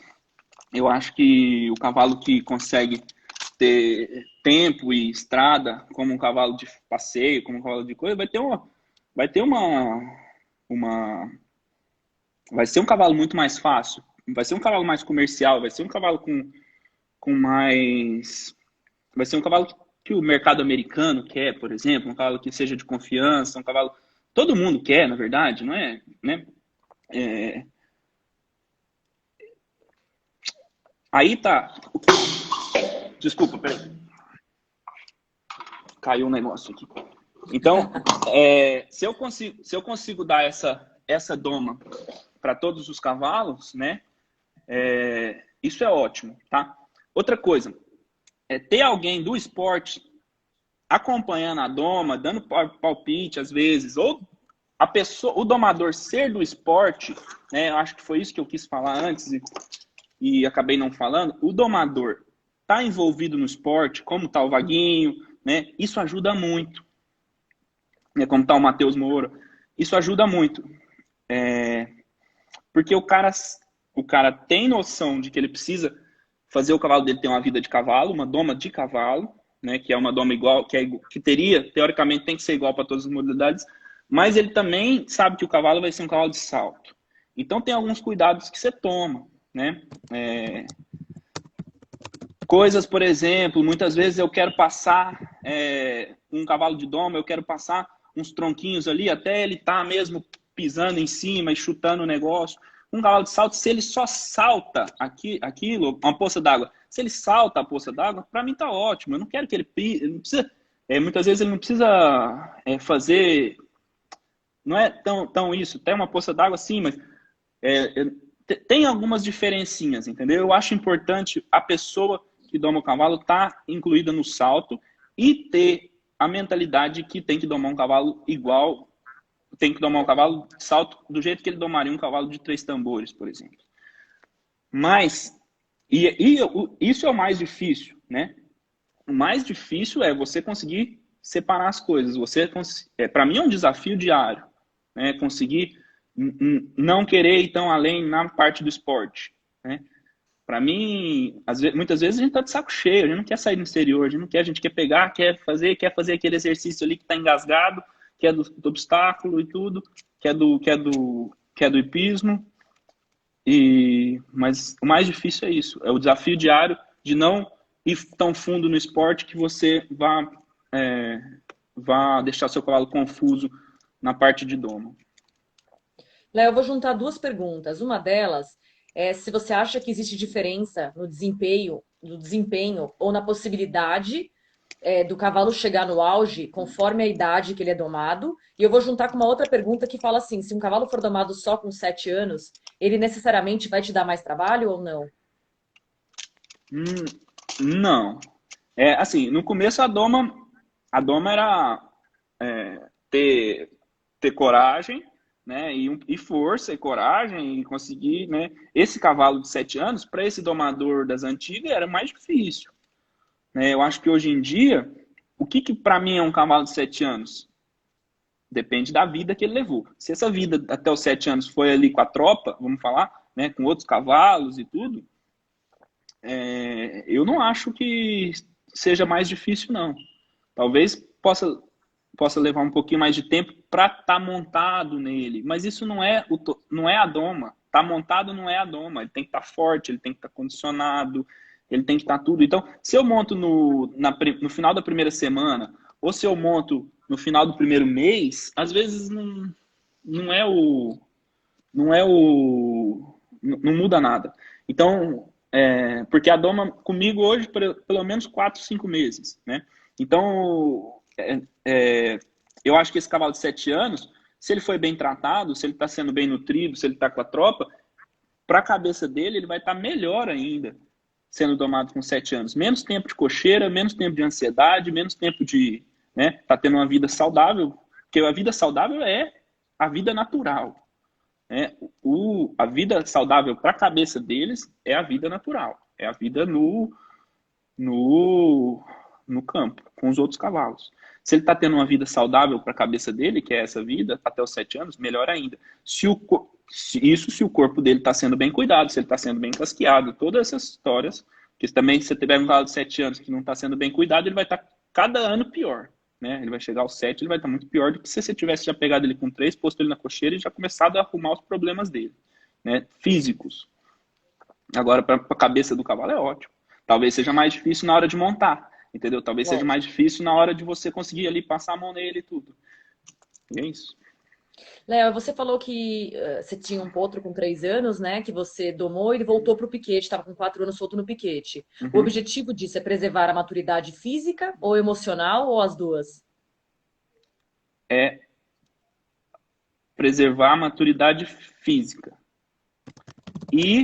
Eu acho que o cavalo que consegue ter tempo e estrada, como um cavalo de passeio, como um cavalo de coisa, vai ter uma, vai ser um cavalo muito mais fácil, vai ser um cavalo mais comercial, vai ser um cavalo com mais, vai ser um cavalo que o mercado americano quer, por exemplo, um cavalo que seja de confiança, um cavalo todo mundo quer, na verdade, não é, né? É, aí tá, desculpa, peraí, caiu um negócio aqui. Então, se eu consigo dar essa doma para todos os cavalos, né? Isso é ótimo, tá? Outra coisa, ter alguém do esporte acompanhando a doma, dando palpite às vezes, ou a pessoa, o domador ser do esporte, né? Eu acho que foi isso que eu quis falar antes e acabei não falando. O domador tá envolvido no esporte, como tá o Vaguinho, né? Isso ajuda muito, né? Como tá o Matheus Moura, isso ajuda muito, porque o cara tem noção de que ele precisa fazer o cavalo dele ter uma vida de cavalo, uma doma de cavalo, né, que é uma doma igual, que teria, teoricamente, tem que ser igual para todas as modalidades, mas ele também sabe que o cavalo vai ser um cavalo de salto. Então tem alguns cuidados que você toma, né? Coisas, por exemplo, muitas vezes eu quero passar um cavalo de doma, eu quero passar uns tronquinhos ali até ele estar mesmo pisando em cima e chutando o negócio. Um cavalo de salto, se ele só salta aquilo, uma poça d'água, se ele salta a poça d'água, para mim tá ótimo. Eu não quero que ele pise, não precisa, muitas vezes ele não precisa fazer, não é tão isso, tem uma poça d'água sim, mas tem algumas diferencinhas, entendeu? Eu acho importante a pessoa que doma o cavalo estar incluída no salto e ter a mentalidade que tem que domar um cavalo igual, tem que domar um cavalo de salto do jeito que ele domaria um cavalo de 3 tambores, por exemplo. Mas, isso é o mais difícil, né? O mais difícil é você conseguir separar as coisas. Para mim é um desafio diário, né? Conseguir não querer ir tão além na parte do esporte, né? Para mim, muitas vezes a gente tá de saco cheio, a gente não quer sair no exterior, a gente quer pegar, quer fazer aquele exercício ali que tá engasgado, que é do obstáculo e tudo, que é do hipismo, mas o mais difícil é isso, é o desafio diário de não ir tão fundo no esporte que você vá deixar seu cavalo confuso na parte de domo. Léo, eu vou juntar duas perguntas. Uma delas é se você acha que existe diferença no desempenho ou na possibilidade do cavalo chegar no auge conforme a idade que ele é domado. E eu vou juntar com uma outra pergunta que fala assim: se um cavalo for domado só com 7 anos, ele necessariamente vai te dar mais trabalho ou não? Hum, não. Assim, no começo a doma era ter, ter coragem, né? E força e coragem e conseguir, né? Esse cavalo de 7 anos, para esse domador das antigas, era mais difícil, né? Eu acho que hoje em dia, o que para mim é um cavalo de 7 anos? Depende da vida que ele levou. Se essa vida até os 7 anos foi ali com a tropa, vamos falar, né? Com outros cavalos e tudo, eu não acho que seja mais difícil, não. Talvez possa levar um pouquinho mais de tempo para estar tá montado nele, mas isso não é a doma. Tá montado não é a doma. Ele tem que estar tá forte, ele tem que estar tá condicionado, ele tem que estar tá tudo. Então, se eu monto no final da primeira semana, ou se eu monto no final do primeiro mês, às vezes não é o. Não muda nada. Então, Porque a doma comigo hoje, pelo menos 4, 5 meses, né? Então, eu acho que esse cavalo de 7 anos, se ele foi bem tratado, se ele está sendo bem nutrido, se ele está com a tropa, para a cabeça dele, ele vai estar melhor ainda sendo domado com 7 anos. Menos tempo de cocheira, menos tempo de ansiedade, menos tempo de... né, tá tendo uma vida saudável, porque a vida saudável é a vida natural. Né? A vida saudável para a cabeça deles é a vida natural. É a vida no campo, com os outros cavalos. Se ele está tendo uma vida saudável para a cabeça dele, que é essa vida, até os 7 anos, melhor ainda. Se o corpo dele está sendo bem cuidado, se ele está sendo bem casqueado, todas essas histórias, que também se você tiver um cavalo de 7 anos que não está sendo bem cuidado, ele vai estar cada ano pior. Né? Ele vai chegar aos 7, ele vai estar muito pior do que se você tivesse já pegado ele com 3, posto ele na cocheira e já começado a arrumar os problemas dele, né? Físicos. Agora, para a cabeça do cavalo é ótimo. Talvez seja mais difícil na hora de montar, entendeu? Talvez seja mais difícil na hora de você conseguir ali passar a mão nele e tudo. E é isso. Léo, você falou que você tinha um potro com 3 anos, né? Que você domou e ele voltou para o piquete, estava com 4 anos solto no piquete. Uhum. O objetivo disso é preservar a maturidade física ou emocional ou as duas? É preservar a maturidade física. E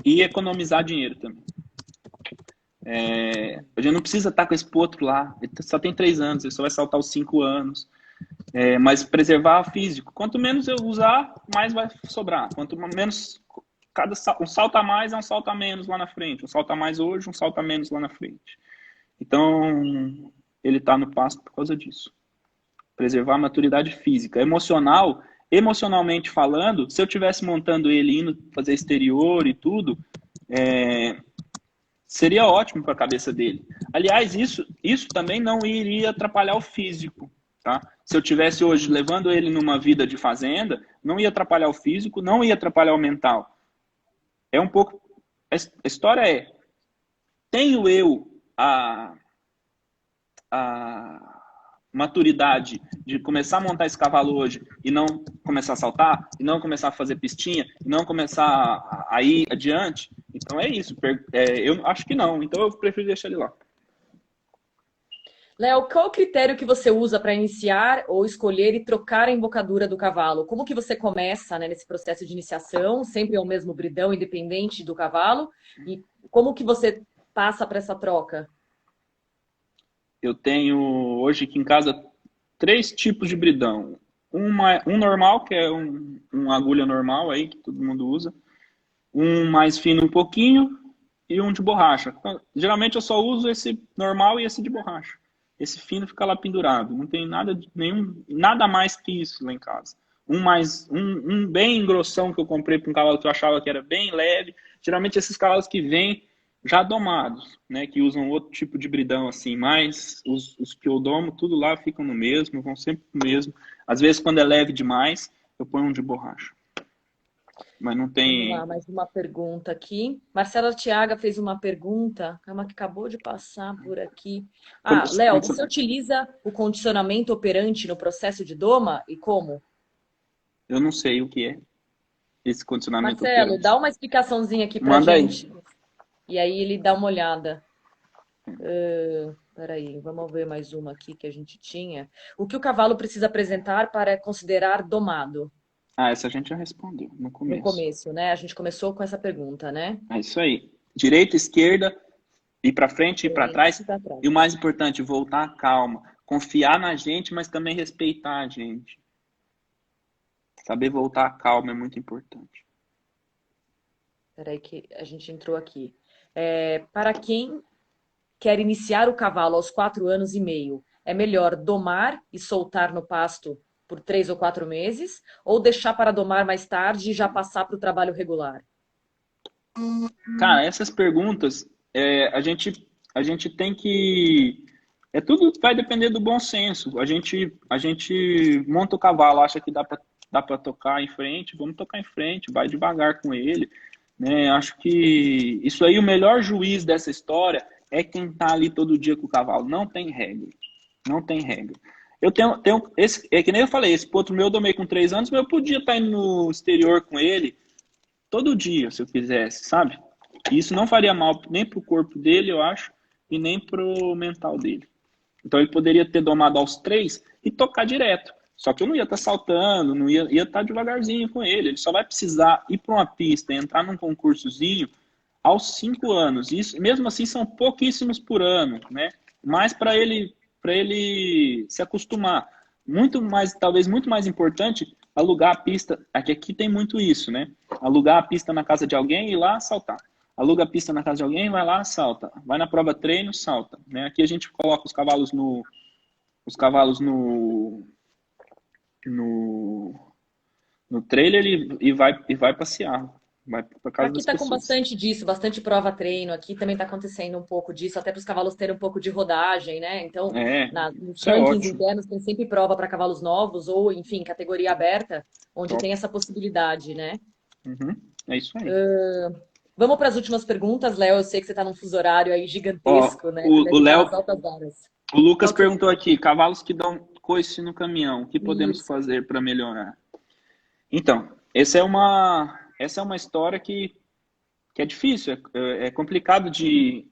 economizar dinheiro também. A gente não precisa estar com esse potro lá. Ele só tem 3 anos, ele só vai saltar os 5 anos. Mas preservar o físico. Quanto menos eu usar, mais vai sobrar. Quanto menos... um salto a mais é um salto a menos lá na frente. Um salto a mais hoje, um salto a menos lá na frente. Então, ele está no pasto por causa disso. Preservar a maturidade física. Emocionalmente falando, se eu estivesse montando ele indo fazer exterior e tudo, seria ótimo para a cabeça dele. Aliás, isso também não iria atrapalhar o físico. Tá? Se eu tivesse hoje levando ele numa vida de fazenda, não ia atrapalhar o físico, não ia atrapalhar o mental. A história tenho eu a maturidade de começar a montar esse cavalo hoje e não começar a saltar, e não começar a fazer pistinha, e não começar a ir adiante? Então é isso. Eu acho que não, então eu prefiro deixar ele lá. Léo, qual o critério que você usa para iniciar ou escolher e trocar a embocadura do cavalo? Como que você começa, né, nesse processo de iniciação? Sempre é o mesmo bridão, independente do cavalo? E como que você passa para essa troca? Eu tenho hoje aqui em casa 3 tipos de bridão. Um normal, que é uma agulha normal aí, que todo mundo usa. Um mais fino um pouquinho e um de borracha. Então, geralmente eu só uso esse normal e esse de borracha. Esse fino fica lá pendurado. Não tem nada mais que isso lá em casa. Um bem grossão que eu comprei para um cavalo que eu achava que era bem leve. Geralmente esses cavalos que vêm já domados, né? Que usam outro tipo de bridão assim. Mas os que eu domo, tudo lá ficam no mesmo, vão sempre no mesmo. Às vezes quando é leve demais, eu ponho um de borracha. Mas não tem... Vamos lá, mais uma pergunta aqui. Marcela Tiaga fez uma pergunta, calma que acabou de passar por aqui. Léo, você utiliza o condicionamento operante no processo de doma e como? Eu não sei o que é esse condicionamento Marcelo, operante. dá uma explicaçãozinha aqui pra Manda gente. aí. E aí ele dá uma olhada. Peraí, vamos ver mais uma aqui que a gente tinha. O que o cavalo precisa apresentar para considerar domado? Essa a gente já respondeu no começo. No começo, né? A gente começou com essa pergunta, né? É isso aí. Direita, esquerda, ir para frente, ir para trás. E o mais importante, voltar calma. Confiar na gente, mas também respeitar a gente. Saber voltar calma é muito importante. Peraí que a gente entrou aqui. Para quem quer iniciar o cavalo aos 4 anos e meio, é melhor domar e soltar no pasto por 3 ou 4 meses, ou deixar para domar mais tarde e já passar para o trabalho regular? Cara, essas perguntas, a gente tem que... tudo vai depender do bom senso. A gente monta o cavalo, acha que dá para tocar em frente, vamos tocar em frente, vai devagar com ele. Né? Acho que isso aí, o melhor juiz dessa história é quem está ali todo dia com o cavalo. Não tem regra. Não tem regra. Eu tenho esse, que nem eu falei, esse potro meu eu domei com 3 anos, mas eu podia estar indo no exterior com ele todo dia, se eu quisesse, sabe? E isso não faria mal nem pro corpo dele, eu acho, e nem pro mental dele. Então ele poderia ter domado aos 3 e tocar direto. Só que eu não ia estar saltando, não ia estar devagarzinho com ele. Ele só vai precisar ir para uma pista, entrar num concursozinho aos 5 anos. Isso, mesmo assim, são pouquíssimos por ano, né? Mas para ele se acostumar. Muito mais, talvez muito mais importante, alugar a pista. Aqui tem muito isso, né? Alugar a pista na casa de alguém e ir lá saltar. Aluga a pista na casa de alguém, vai lá, salta. Vai na prova treino, salta. Né? Aqui a gente coloca os cavalos no trailer e vai passear. Vai para casa Aqui das está com pessoas. bastante disso, bastante prova treino. Aqui também está acontecendo um pouco disso, até para os cavalos terem um pouco de rodagem, né? Então, nos Isso é rankings ótimo. internos tem sempre prova para cavalos novos ou, enfim, categoria aberta, onde Top. tem essa possibilidade, né? Uhum. É isso aí. Vamos para as últimas perguntas, Léo. Eu sei que você está num fuso horário aí Ó, gigantesco, né? Você o deve estar Léo, nas altas horas. o Lucas Qual que... perguntou aqui, cavalos que dão coice no caminhão, o que podemos Isso. fazer para melhorar? Então, essa é uma história que é difícil, é complicado de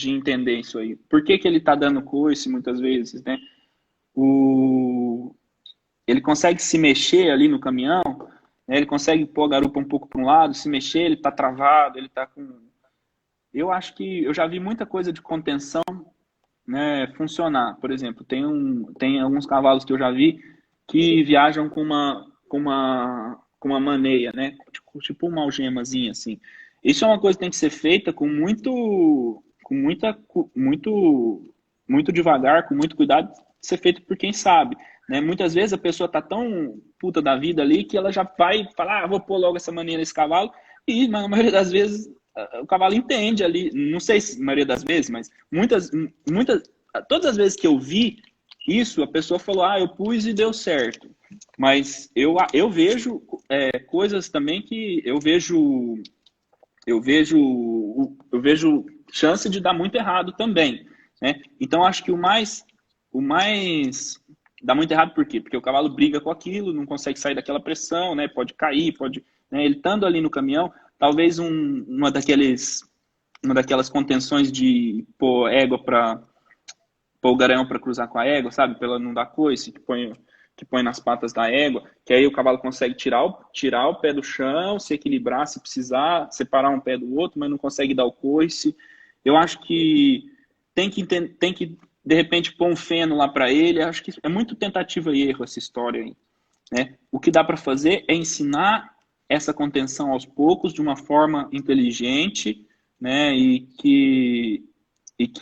entender isso aí. Por que ele está dando coice muitas vezes, né? Ele consegue se mexer ali no caminhão, né? Ele consegue pôr a garupa um pouco para um lado, se mexer, ele está travado, ele está com... Eu acho que eu já vi muita coisa de contenção, né, funcionar. Por exemplo, tem alguns cavalos que eu já vi que viajam com uma maneia, né? Tipo uma algemazinha assim. Isso é uma coisa que tem que ser feita muito devagar, com muito cuidado, ser feito por quem sabe, né? Muitas vezes a pessoa tá tão puta da vida ali que ela já vai falar, vou pôr logo essa maneira nesse cavalo, e na maioria das vezes o cavalo entende ali, não sei se na maioria das vezes, mas todas as vezes que eu vi isso, a pessoa falou, eu pus e deu certo. Mas eu vejo coisas também que eu vejo chance de dar muito errado também, né? Então acho que o mais dá muito errado por quê? Porque o cavalo briga com aquilo, não consegue sair daquela pressão, né? Pode cair, né? Ele estando ali no caminhão, talvez uma daquelas contenções de pôr égua para pôr o garanhão para cruzar com a égua, sabe? Para ela não dar coice, que põe nas patas da égua, que aí o cavalo consegue tirar o pé do chão, se equilibrar se precisar, separar um pé do outro, mas não consegue dar o coice. Eu acho que tem que de repente pôr um feno lá para ele. Eu acho que é muito tentativa e erro essa história aí, né? O que dá para fazer é ensinar essa contenção aos poucos de uma forma inteligente, né? E que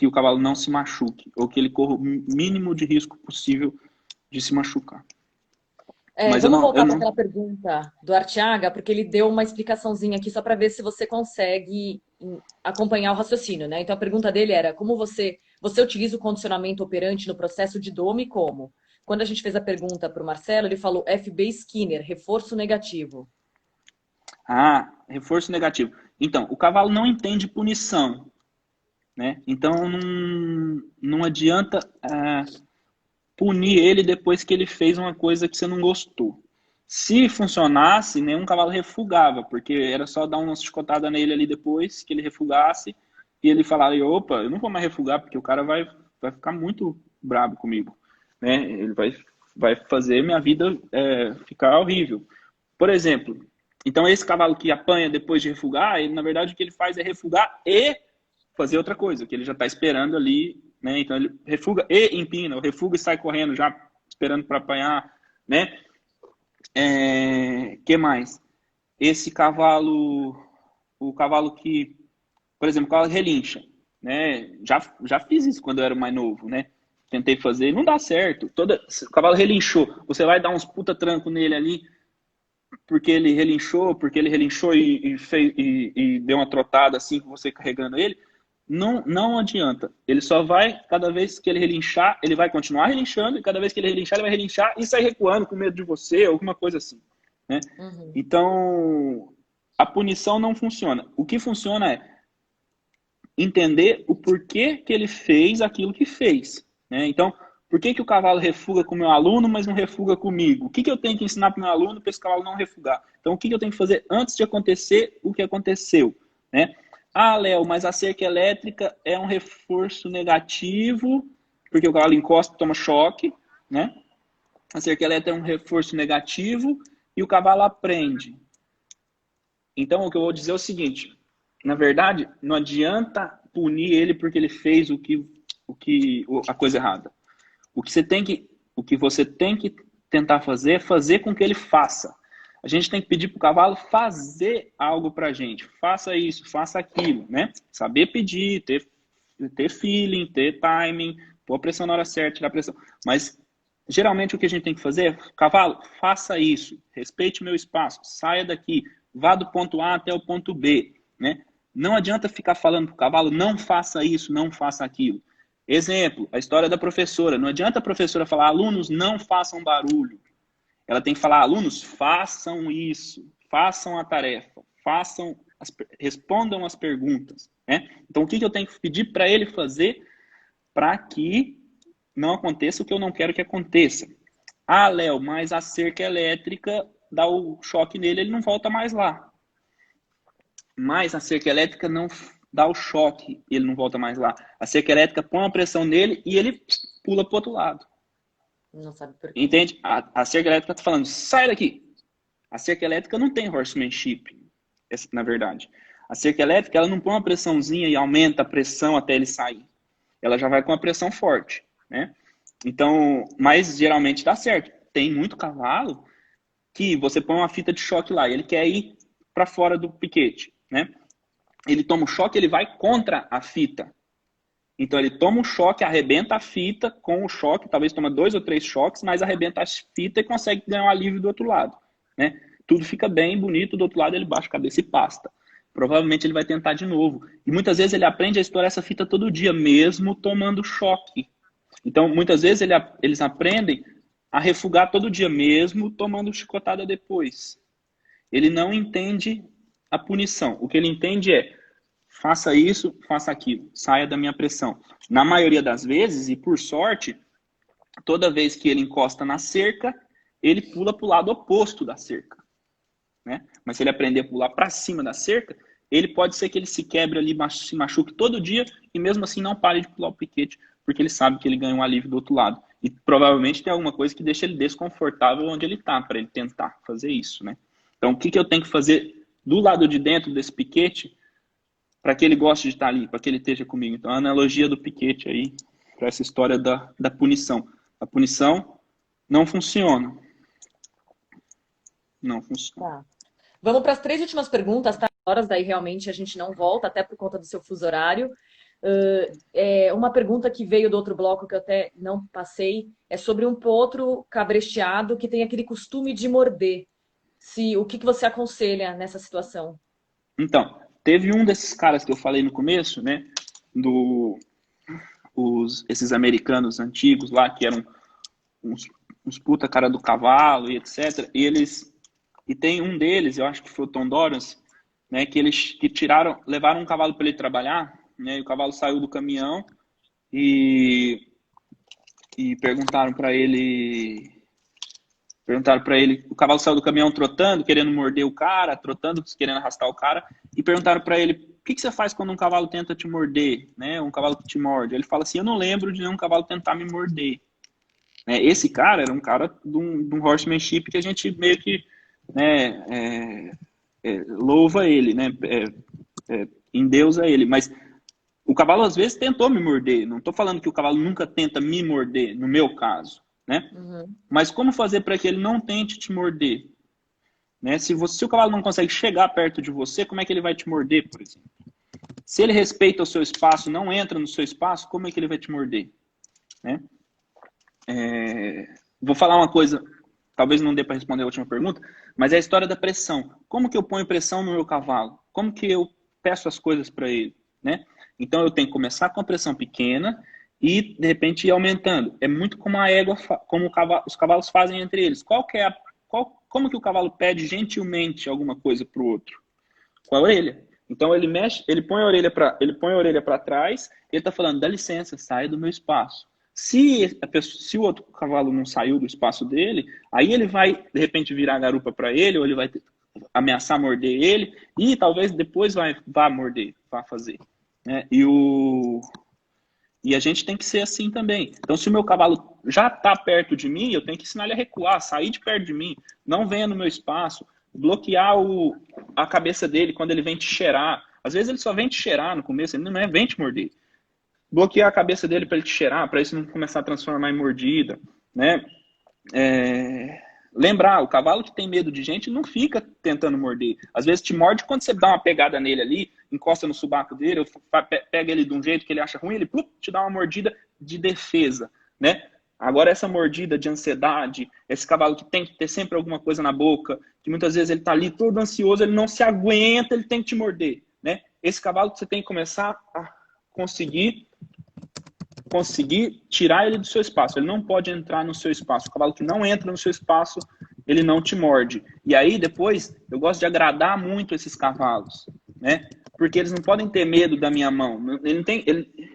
o cavalo não se machuque, ou que ele corra o mínimo de risco possível de se machucar. Mas Vamos eu voltar para não... aquela pergunta do Artiaga, porque ele deu uma explicaçãozinha aqui só para ver se você consegue acompanhar o raciocínio, né? Então a pergunta dele era: como você utiliza o condicionamento operante no processo de doma e como? Quando a gente fez a pergunta para o Marcelo, ele falou FB Skinner, reforço negativo. Reforço negativo. Então, o cavalo não entende punição, né? Então não adianta punir ele depois que ele fez uma coisa que você não gostou. Se funcionasse, nenhum cavalo refugava, porque era só dar uma chicotada nele ali depois que ele refugasse e ele falaria, opa, eu não vou mais refugar porque o cara vai ficar muito bravo comigo, né? Ele vai fazer minha vida ficar horrível. Por exemplo, então esse cavalo que apanha depois de refugar, ele, na verdade o que ele faz é refugar e fazer outra coisa, que ele já está esperando ali, né? Então ele refuga e empina, ou refuga e sai correndo já esperando para apanhar, né? Que mais? Esse cavalo, o cavalo que, por exemplo, o cavalo relincha, né? Já fiz isso quando eu era mais novo, né? Tentei fazer, não dá certo. O cavalo relinchou, você vai dar uns puta tranco nele ali, porque ele relinchou e deu uma trotada assim com você carregando ele. Não adianta. Ele só vai, cada vez que ele relinchar, ele vai continuar relinchando, e cada vez que ele relinchar, ele vai relinchar e sair recuando com medo de você, alguma coisa assim, né? Uhum. Então, a punição não funciona. O que funciona é entender o porquê que ele fez aquilo que fez, né? Então, Por que que o cavalo refuga com o meu aluno, mas não refuga comigo? O que que eu tenho que ensinar para o meu aluno para esse cavalo não refugar? Então, o que que eu tenho que fazer antes de acontecer o que aconteceu? Né? Ah, Léo, mas a cerca elétrica é um reforço negativo, porque o cavalo encosta e toma choque, né? A cerca elétrica é um reforço negativo e o cavalo aprende. Então, o que eu vou dizer é o seguinte, na verdade, não adianta punir ele porque ele fez a coisa errada. O que você tem que tentar fazer é fazer com que ele faça. A gente tem que pedir para o cavalo fazer algo para a gente. Faça isso, faça aquilo, né? Saber pedir, ter feeling, ter timing, pôr a pressão na hora certa, tirar a pressão. Mas, geralmente, o que a gente tem que fazer é, cavalo, faça isso, respeite meu espaço, saia daqui, vá do ponto A até o ponto B, né? Não adianta ficar falando para o cavalo, não faça isso, não faça aquilo. Exemplo, a história da professora. Não adianta a professora falar, alunos, não façam barulho. Ela tem que falar, alunos, façam isso, façam a tarefa, respondam as perguntas. Né? Então, o que eu tenho que pedir para ele fazer para que não aconteça o que eu não quero que aconteça? Ah, Léo, mas a cerca elétrica dá o choque nele, ele não volta mais lá. Mas a cerca elétrica não dá o choque, ele não volta mais lá. A cerca elétrica põe uma pressão nele e ele pula para o outro lado. Não sabe por quê. Entende? A cerca elétrica está falando, sai daqui. A cerca elétrica não tem horsemanship, na verdade. A cerca elétrica, ela não põe uma pressãozinha e aumenta a pressão até ele sair. Ela já vai com uma pressão forte, né? Então, mas geralmente dá certo. Tem muito cavalo que você põe uma fita de choque lá e ele quer ir para fora do piquete, né? Ele toma um choque, ele vai contra a fita. Então ele toma um choque, arrebenta a fita com o choque, talvez toma 2 ou 3 choques, mas arrebenta a fita e consegue ganhar um alívio do outro lado, né? Tudo fica bem bonito, do outro lado ele baixa a cabeça e pasta. Provavelmente ele vai tentar de novo. E muitas vezes ele aprende a estourar essa fita todo dia, mesmo tomando choque. Então, muitas vezes eles aprendem a refugar todo dia, mesmo tomando chicotada depois. Ele não entende a punição. O que ele entende é, faça isso, faça aquilo, saia da minha pressão. Na maioria das vezes, e por sorte, toda vez que ele encosta na cerca, ele pula para o lado oposto da cerca. Né? Mas se ele aprender a pular para cima da cerca, ele pode ser que ele se quebre ali, se machuque todo dia e mesmo assim não pare de pular o piquete, porque ele sabe que ele ganha um alívio do outro lado. E provavelmente tem alguma coisa que deixa ele desconfortável onde ele está, para ele tentar fazer isso. Né? Então, o que eu tenho que fazer do lado de dentro desse piquete para que ele goste de estar ali, para que ele esteja comigo? Então, a analogia do piquete aí, para essa história da punição. A punição não funciona. Não funciona. Tá. Vamos para as 3 últimas perguntas, tá? Horas, daí realmente a gente não volta, até por conta do seu fuso horário. Uma pergunta que veio do outro bloco que eu até não passei é sobre um potro cabresteado que tem aquele costume de morder. O que você aconselha nessa situação? Então, teve um desses caras que eu falei no começo, né? Esses americanos antigos lá, que eram uns puta cara do cavalo e etc. E tem um deles, eu acho que foi o Tom Dorrance, né? Que eles levaram um cavalo para ele trabalhar, né? E o cavalo saiu do caminhão e perguntaram para ele. O cavalo saiu do caminhão trotando, querendo morder o cara, trotando, querendo arrastar o cara, e perguntaram para ele, o que você faz quando um cavalo tenta te morder, né? Um cavalo que te morde. Ele fala assim, eu não lembro de nenhum cavalo tentar me morder. Esse cara era um cara de um horsemanship que a gente meio que, né, louva ele, né? Endeusa ele, mas o cavalo às vezes tentou me morder. Não estou falando que o cavalo nunca tenta me morder, no meu caso, né? Uhum. Mas como fazer para que ele não tente te morder? Né? Se o cavalo não consegue chegar perto de você, como é que ele vai te morder, por exemplo? Se ele respeita o seu espaço, não entra no seu espaço, como é que ele vai te morder? Né? Vou falar uma coisa, talvez não dê para responder a última pergunta, mas é a história da pressão. Como que eu ponho pressão no meu cavalo? Como que eu peço as coisas para ele? Né? Então eu tenho que começar com a pressão pequena e de repente ir aumentando. É muito como a égua, como os cavalos fazem entre eles. Como que o cavalo pede gentilmente alguma coisa para o outro? Com a orelha. Então ele põe a orelha para trás, ele está falando, dá licença, sai do meu espaço. Se o outro cavalo não saiu do espaço dele, aí ele vai, de repente, virar a garupa para ele, ou ele vai ameaçar morder ele, e talvez depois vá morder, vá fazer. Né? E a gente tem que ser assim também. Então, se o meu cavalo já está perto de mim, eu tenho que ensinar ele a recuar, sair de perto de mim, não venha no meu espaço, bloquear a cabeça dele quando ele vem te cheirar. Às vezes ele só vem te cheirar no começo, ele não vem te morder. Bloquear a cabeça dele para ele te cheirar, para isso não começar a transformar em mordida, né? Lembrar, o cavalo que tem medo de gente não fica tentando morder. Às vezes te morde quando você dá uma pegada nele ali, encosta no subaco dele, pega ele de um jeito que ele acha ruim, ele te dá uma mordida de defesa, né? Agora essa mordida de ansiedade, esse cavalo que tem que ter sempre alguma coisa na boca, que muitas vezes ele tá ali todo ansioso, ele não se aguenta, ele tem que te morder, né? Esse cavalo que você tem que começar a conseguir tirar ele do seu espaço. Ele não pode entrar no seu espaço. O cavalo que não entra no seu espaço, ele não te morde. E aí, depois, eu gosto de agradar muito esses cavalos, né? Porque eles não podem ter medo da minha mão.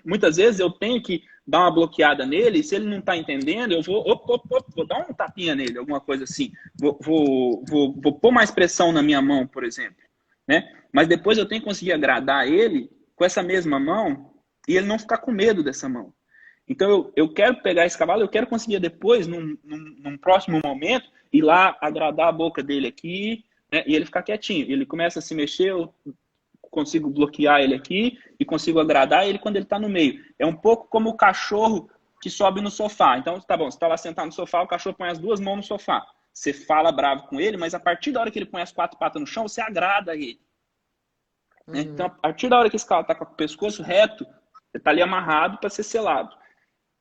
Muitas vezes eu tenho que dar uma bloqueada nele, e se ele não está entendendo, eu vou dar um tapinha nele, alguma coisa assim. Vou pôr mais pressão na minha mão, por exemplo. Né? Mas depois eu tenho que conseguir agradar ele com essa mesma mão e ele não ficar com medo dessa mão. Então eu quero pegar esse cavalo, eu quero conseguir depois, num próximo momento, ir lá agradar a boca dele aqui, né, e ele ficar quietinho. Ele começa a se mexer, eu consigo bloquear ele aqui e consigo agradar ele quando ele está no meio. É um pouco como o cachorro que sobe no sofá. Então, tá bom, você está lá sentado no sofá, o cachorro põe as duas mãos no sofá. Você fala bravo com ele, mas a partir da hora que ele põe as quatro patas no chão, você agrada ele. Né? Então, a partir da hora que esse cavalo está com o pescoço reto, você está ali amarrado para ser selado.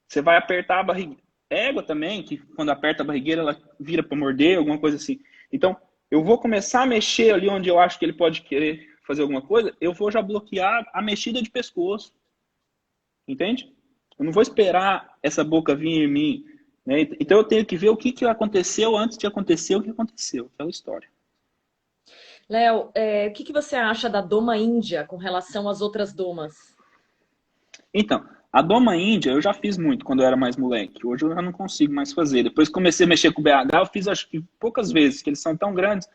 Você vai apertar a barrigueira. Égua também, que quando aperta a barrigueira, ela vira para morder, alguma coisa assim. Então, eu vou começar a mexer ali onde eu acho que ele pode querer fazer alguma coisa, eu vou já bloquear a mexida de pescoço. Entende? Eu não vou esperar essa boca vir em mim. Né? Então, eu tenho que ver o que aconteceu antes de acontecer o que aconteceu. Aquela história. Léo, o que você acha da doma índia com relação às outras domas? Então, a doma índia eu já fiz muito quando eu era mais moleque. Hoje eu já não consigo mais fazer. Depois que comecei a mexer com o BH, eu fiz acho que poucas vezes, que eles são tão grandes.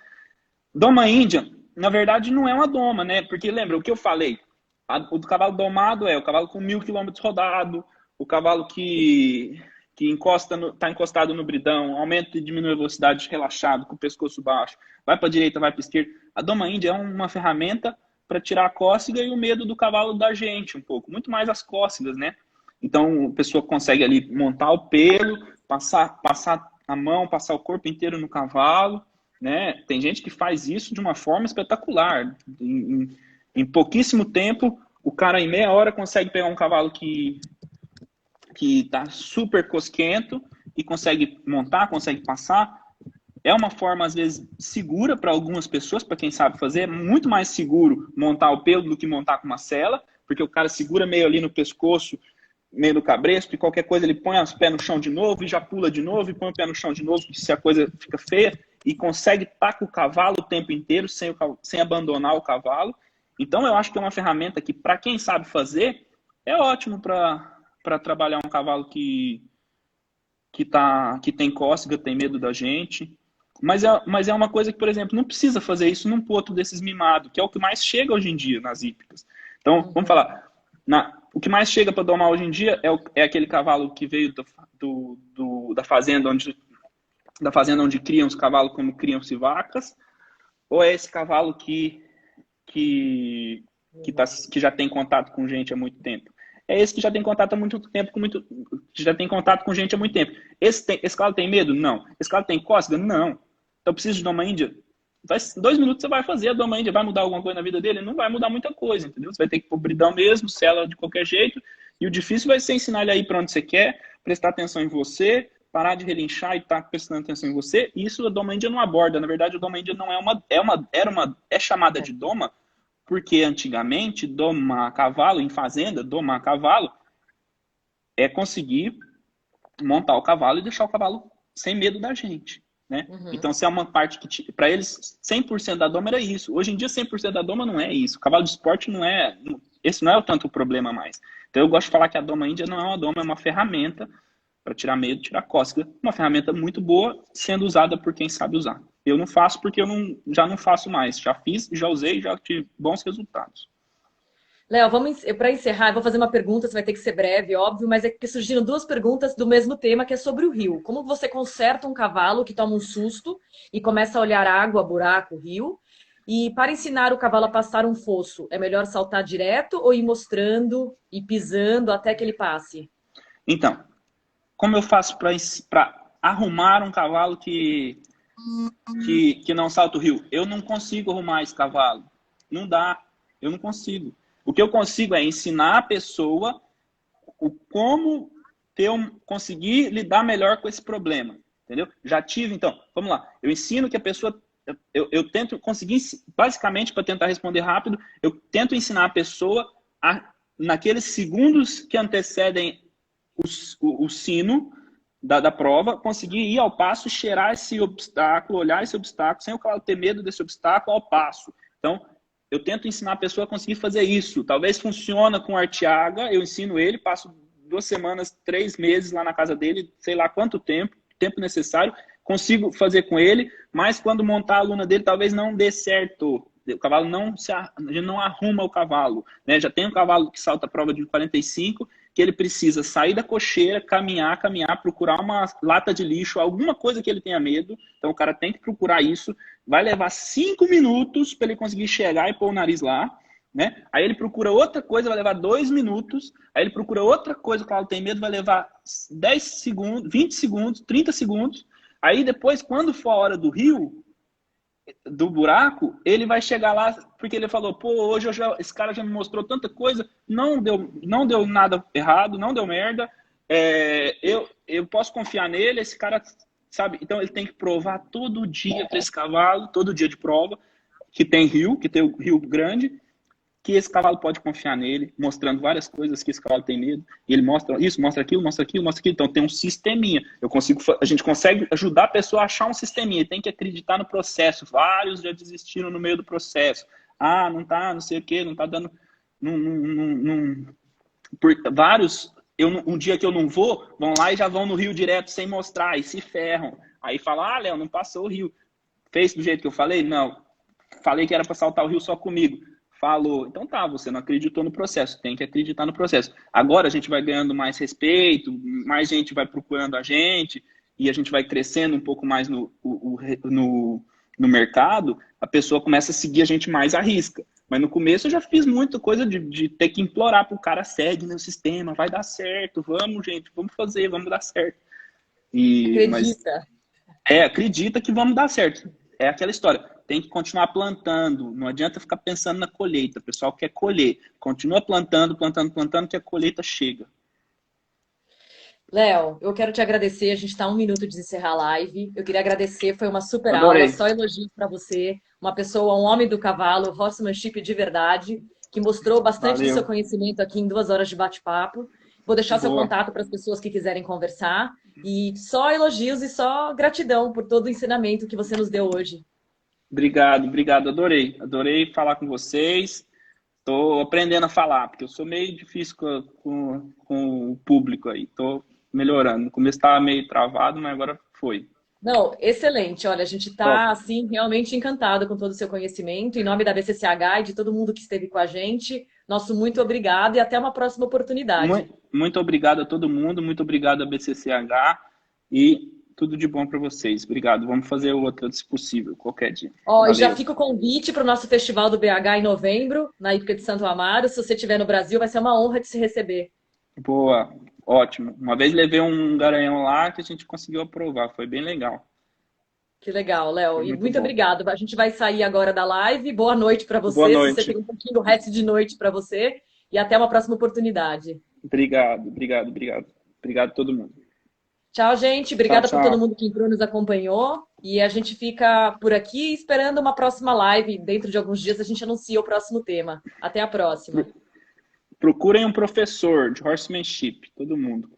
Doma índia, na verdade, não é uma doma, né? Porque lembra o que eu falei? O do cavalo domado é o cavalo com 1000 quilômetros rodado, o cavalo que está encostado no bridão, aumenta e diminui a velocidade relaxado, com o pescoço baixo, vai para a direita, vai para a esquerda. A doma índia é uma ferramenta para tirar a cócega e o medo do cavalo da gente um pouco, muito mais as cócegas, né? Então a pessoa consegue ali montar o pelo, passar a mão, passar o corpo inteiro no cavalo, né? Tem gente que faz isso de uma forma espetacular. Em pouquíssimo tempo, o cara em meia hora consegue pegar um cavalo que está super cosquento e consegue montar, consegue passar. É uma forma, às vezes, segura para algumas pessoas, para quem sabe fazer. É muito mais seguro montar o pelo do que montar com uma sela, porque o cara segura meio ali no pescoço, meio no cabresto, e qualquer coisa ele põe os pés no chão de novo, e já pula de novo, e põe o pé no chão de novo, se a coisa fica feia, e consegue estar com o cavalo o tempo inteiro, sem abandonar o cavalo. Então, eu acho que é uma ferramenta que, para quem sabe fazer, é ótimo para trabalhar um cavalo que tem cócega, tem medo da gente. Mas é uma coisa que, por exemplo, não precisa fazer isso num potro desses mimados, que é o que mais chega hoje em dia nas hípicas. Então, vamos falar, o que mais chega para domar hoje em dia é aquele cavalo que veio da fazenda onde criam os cavalos como criam-se vacas, ou é esse cavalo que já tem contato com gente há muito tempo? É esse que já tem contato há muito tempo, que já tem contato com gente há muito tempo. Esse cavalo tem medo? Não. Esse cavalo tem cócega? Não. Então, preciso de doma índia? Em 2 minutos você vai fazer a doma índia. Vai mudar alguma coisa na vida dele? Não vai mudar muita coisa, entendeu? Você vai ter que pôr bridão mesmo, sela de qualquer jeito. E o difícil vai ser ensinar ele a ir para onde você quer, prestar atenção em você, parar de relinchar e estar prestando atenção em você. E isso a doma índia não aborda. Na verdade, a doma índia não é chamada de doma, porque antigamente domar a cavalo em fazenda, domar a cavalo é conseguir montar o cavalo e deixar o cavalo sem medo da gente. Né? Então, se é uma parte que, para eles, 100% da doma era isso. Hoje em dia, 100% da doma não é isso. O cavalo de esporte não é. Esse não é o tanto o problema mais. Então eu gosto de falar que a doma índia não é uma doma, é uma ferramenta para tirar medo, tirar cócega. Uma ferramenta muito boa, sendo usada por quem sabe usar. Eu não faço porque já não faço mais. Já fiz, já usei, já tive bons resultados. Léo, para encerrar, eu vou fazer uma pergunta, você vai ter que ser breve, óbvio, mas é que surgiram duas perguntas do mesmo tema, que é sobre o rio. Como você conserta um cavalo que toma um susto e começa a olhar água, buraco, rio? E para ensinar o cavalo a passar um fosso, é melhor saltar direto ou ir mostrando e pisando até que ele passe? Então, como eu faço para arrumar um cavalo que não salta o rio? Eu não consigo arrumar esse cavalo. Não dá. Eu não consigo. O que eu consigo é ensinar a pessoa como conseguir lidar melhor com esse problema. Entendeu? Já tive, então, vamos lá. Eu ensino que a pessoa. Eu tento conseguir, basicamente, para tentar responder rápido, eu tento ensinar a pessoa naqueles segundos que antecedem o sino da prova, conseguir ir ao passo, cheirar esse obstáculo, olhar esse obstáculo, sem o cavalo ter medo desse obstáculo ao passo. Então, eu tento ensinar a pessoa a conseguir fazer isso. Talvez funcione com o Arteaga, eu ensino ele, passo 2 semanas, 3 meses lá na casa dele, sei lá quanto tempo necessário, consigo fazer com ele, mas quando montar a aluna dele, talvez não dê certo. O cavalo não arruma o cavalo. Né? Já tem um cavalo que salta a prova de 45, que ele precisa sair da cocheira, caminhar, procurar uma lata de lixo, alguma coisa que ele tenha medo. Então o cara tem que procurar isso. Vai levar 5 minutos para ele conseguir chegar e pôr o nariz lá. Né? Aí ele procura outra coisa, vai levar 2 minutos. Aí ele procura outra coisa que o cavalo tem medo, vai levar 10 segundos, 20 segundos, 30 segundos. Aí depois, quando for a hora do rio, do buraco, ele vai chegar lá porque ele falou, pô, hoje esse cara já me mostrou tanta coisa, não deu nada errado, não deu merda, eu posso confiar nele, esse cara, sabe? Então ele tem que provar todo dia para esse cavalo, todo dia de prova, que tem o rio grande, que esse cavalo pode confiar nele, mostrando várias coisas que esse cavalo tem medo, e ele mostra isso, mostra aquilo, mostra aquilo, mostra aquilo. Então tem um sisteminha. A gente consegue ajudar a pessoa a achar um sisteminha, tem que acreditar no processo. Vários já desistiram no meio do processo. Ah, não tá, não sei o quê, não tá dando. Vários, um dia que eu não vão lá e já vão no rio direto sem mostrar, e se ferram. Aí fala, Léo, não passou o rio. Fez do jeito que eu falei? Não. Falei que era para saltar o rio só comigo. Falou. Então tá, você não acreditou no processo, tem que acreditar no processo. Agora a gente vai ganhando mais respeito, mais gente vai procurando a gente, e a gente vai crescendo um pouco mais no mercado, a pessoa começa a seguir a gente mais à risca. Mas no começo eu já fiz muita coisa de ter que implorar pro cara, segue meu sistema, vai dar certo, vamos gente, vamos fazer, vamos dar certo. Acredita? Acredita que vamos dar certo. É aquela história. Tem que continuar plantando. Não adianta ficar pensando na colheita. O pessoal quer colher. Continua plantando, que a colheita chega. Léo, eu quero te agradecer. A gente está a 1 minuto de encerrar a live. Eu queria agradecer, foi uma super aula, Adorei. só elogios para você. Uma pessoa, um homem do cavalo, horsemanship de verdade, que mostrou bastante do seu Valeu. conhecimento aqui em 2 horas de bate-papo. Vou deixar seu Boa. contato para as pessoas que quiserem conversar. E só elogios e só gratidão por todo o ensinamento que você nos deu hoje. Obrigado. Adorei falar com vocês. Estou aprendendo a falar, porque eu sou meio difícil com o público aí. Estou melhorando. No começo estava meio travado, mas agora foi. Não, excelente. Olha, a gente Top. está, assim, realmente encantado com todo o seu conhecimento. Em nome da BCCH e de todo mundo que esteve com a gente, nosso muito obrigado e até uma próxima oportunidade. Muito obrigado a todo mundo, muito obrigado a BCCH e tudo de bom para vocês. Obrigado. Vamos fazer outra, se possível, qualquer dia. Ó, e já Valeu. fica o convite para o nosso Festival do BH em novembro, na Hípica de Santo Amaro. Se você estiver no Brasil, vai ser uma honra de se receber. Boa, ótimo. Uma vez levei um garanhão lá que a gente conseguiu aprovar, foi bem legal. Que legal, Léo. Foi E muito muito bom. A gente vai sair agora da live. Boa noite para Boa você, se você noite. tem um pouquinho do resto de noite para você. E até uma próxima oportunidade. Obrigado. Obrigado a todo mundo. Tchau, gente. Tchau, Obrigada por todo tchau. mundo que entrou e nos acompanhou. E a gente fica por aqui esperando uma próxima live. Dentro de alguns dias a gente anuncia o próximo tema. Até a próxima. Procurem um professor de horsemanship, todo mundo.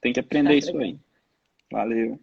Tem que aprender isso aí. Valeu.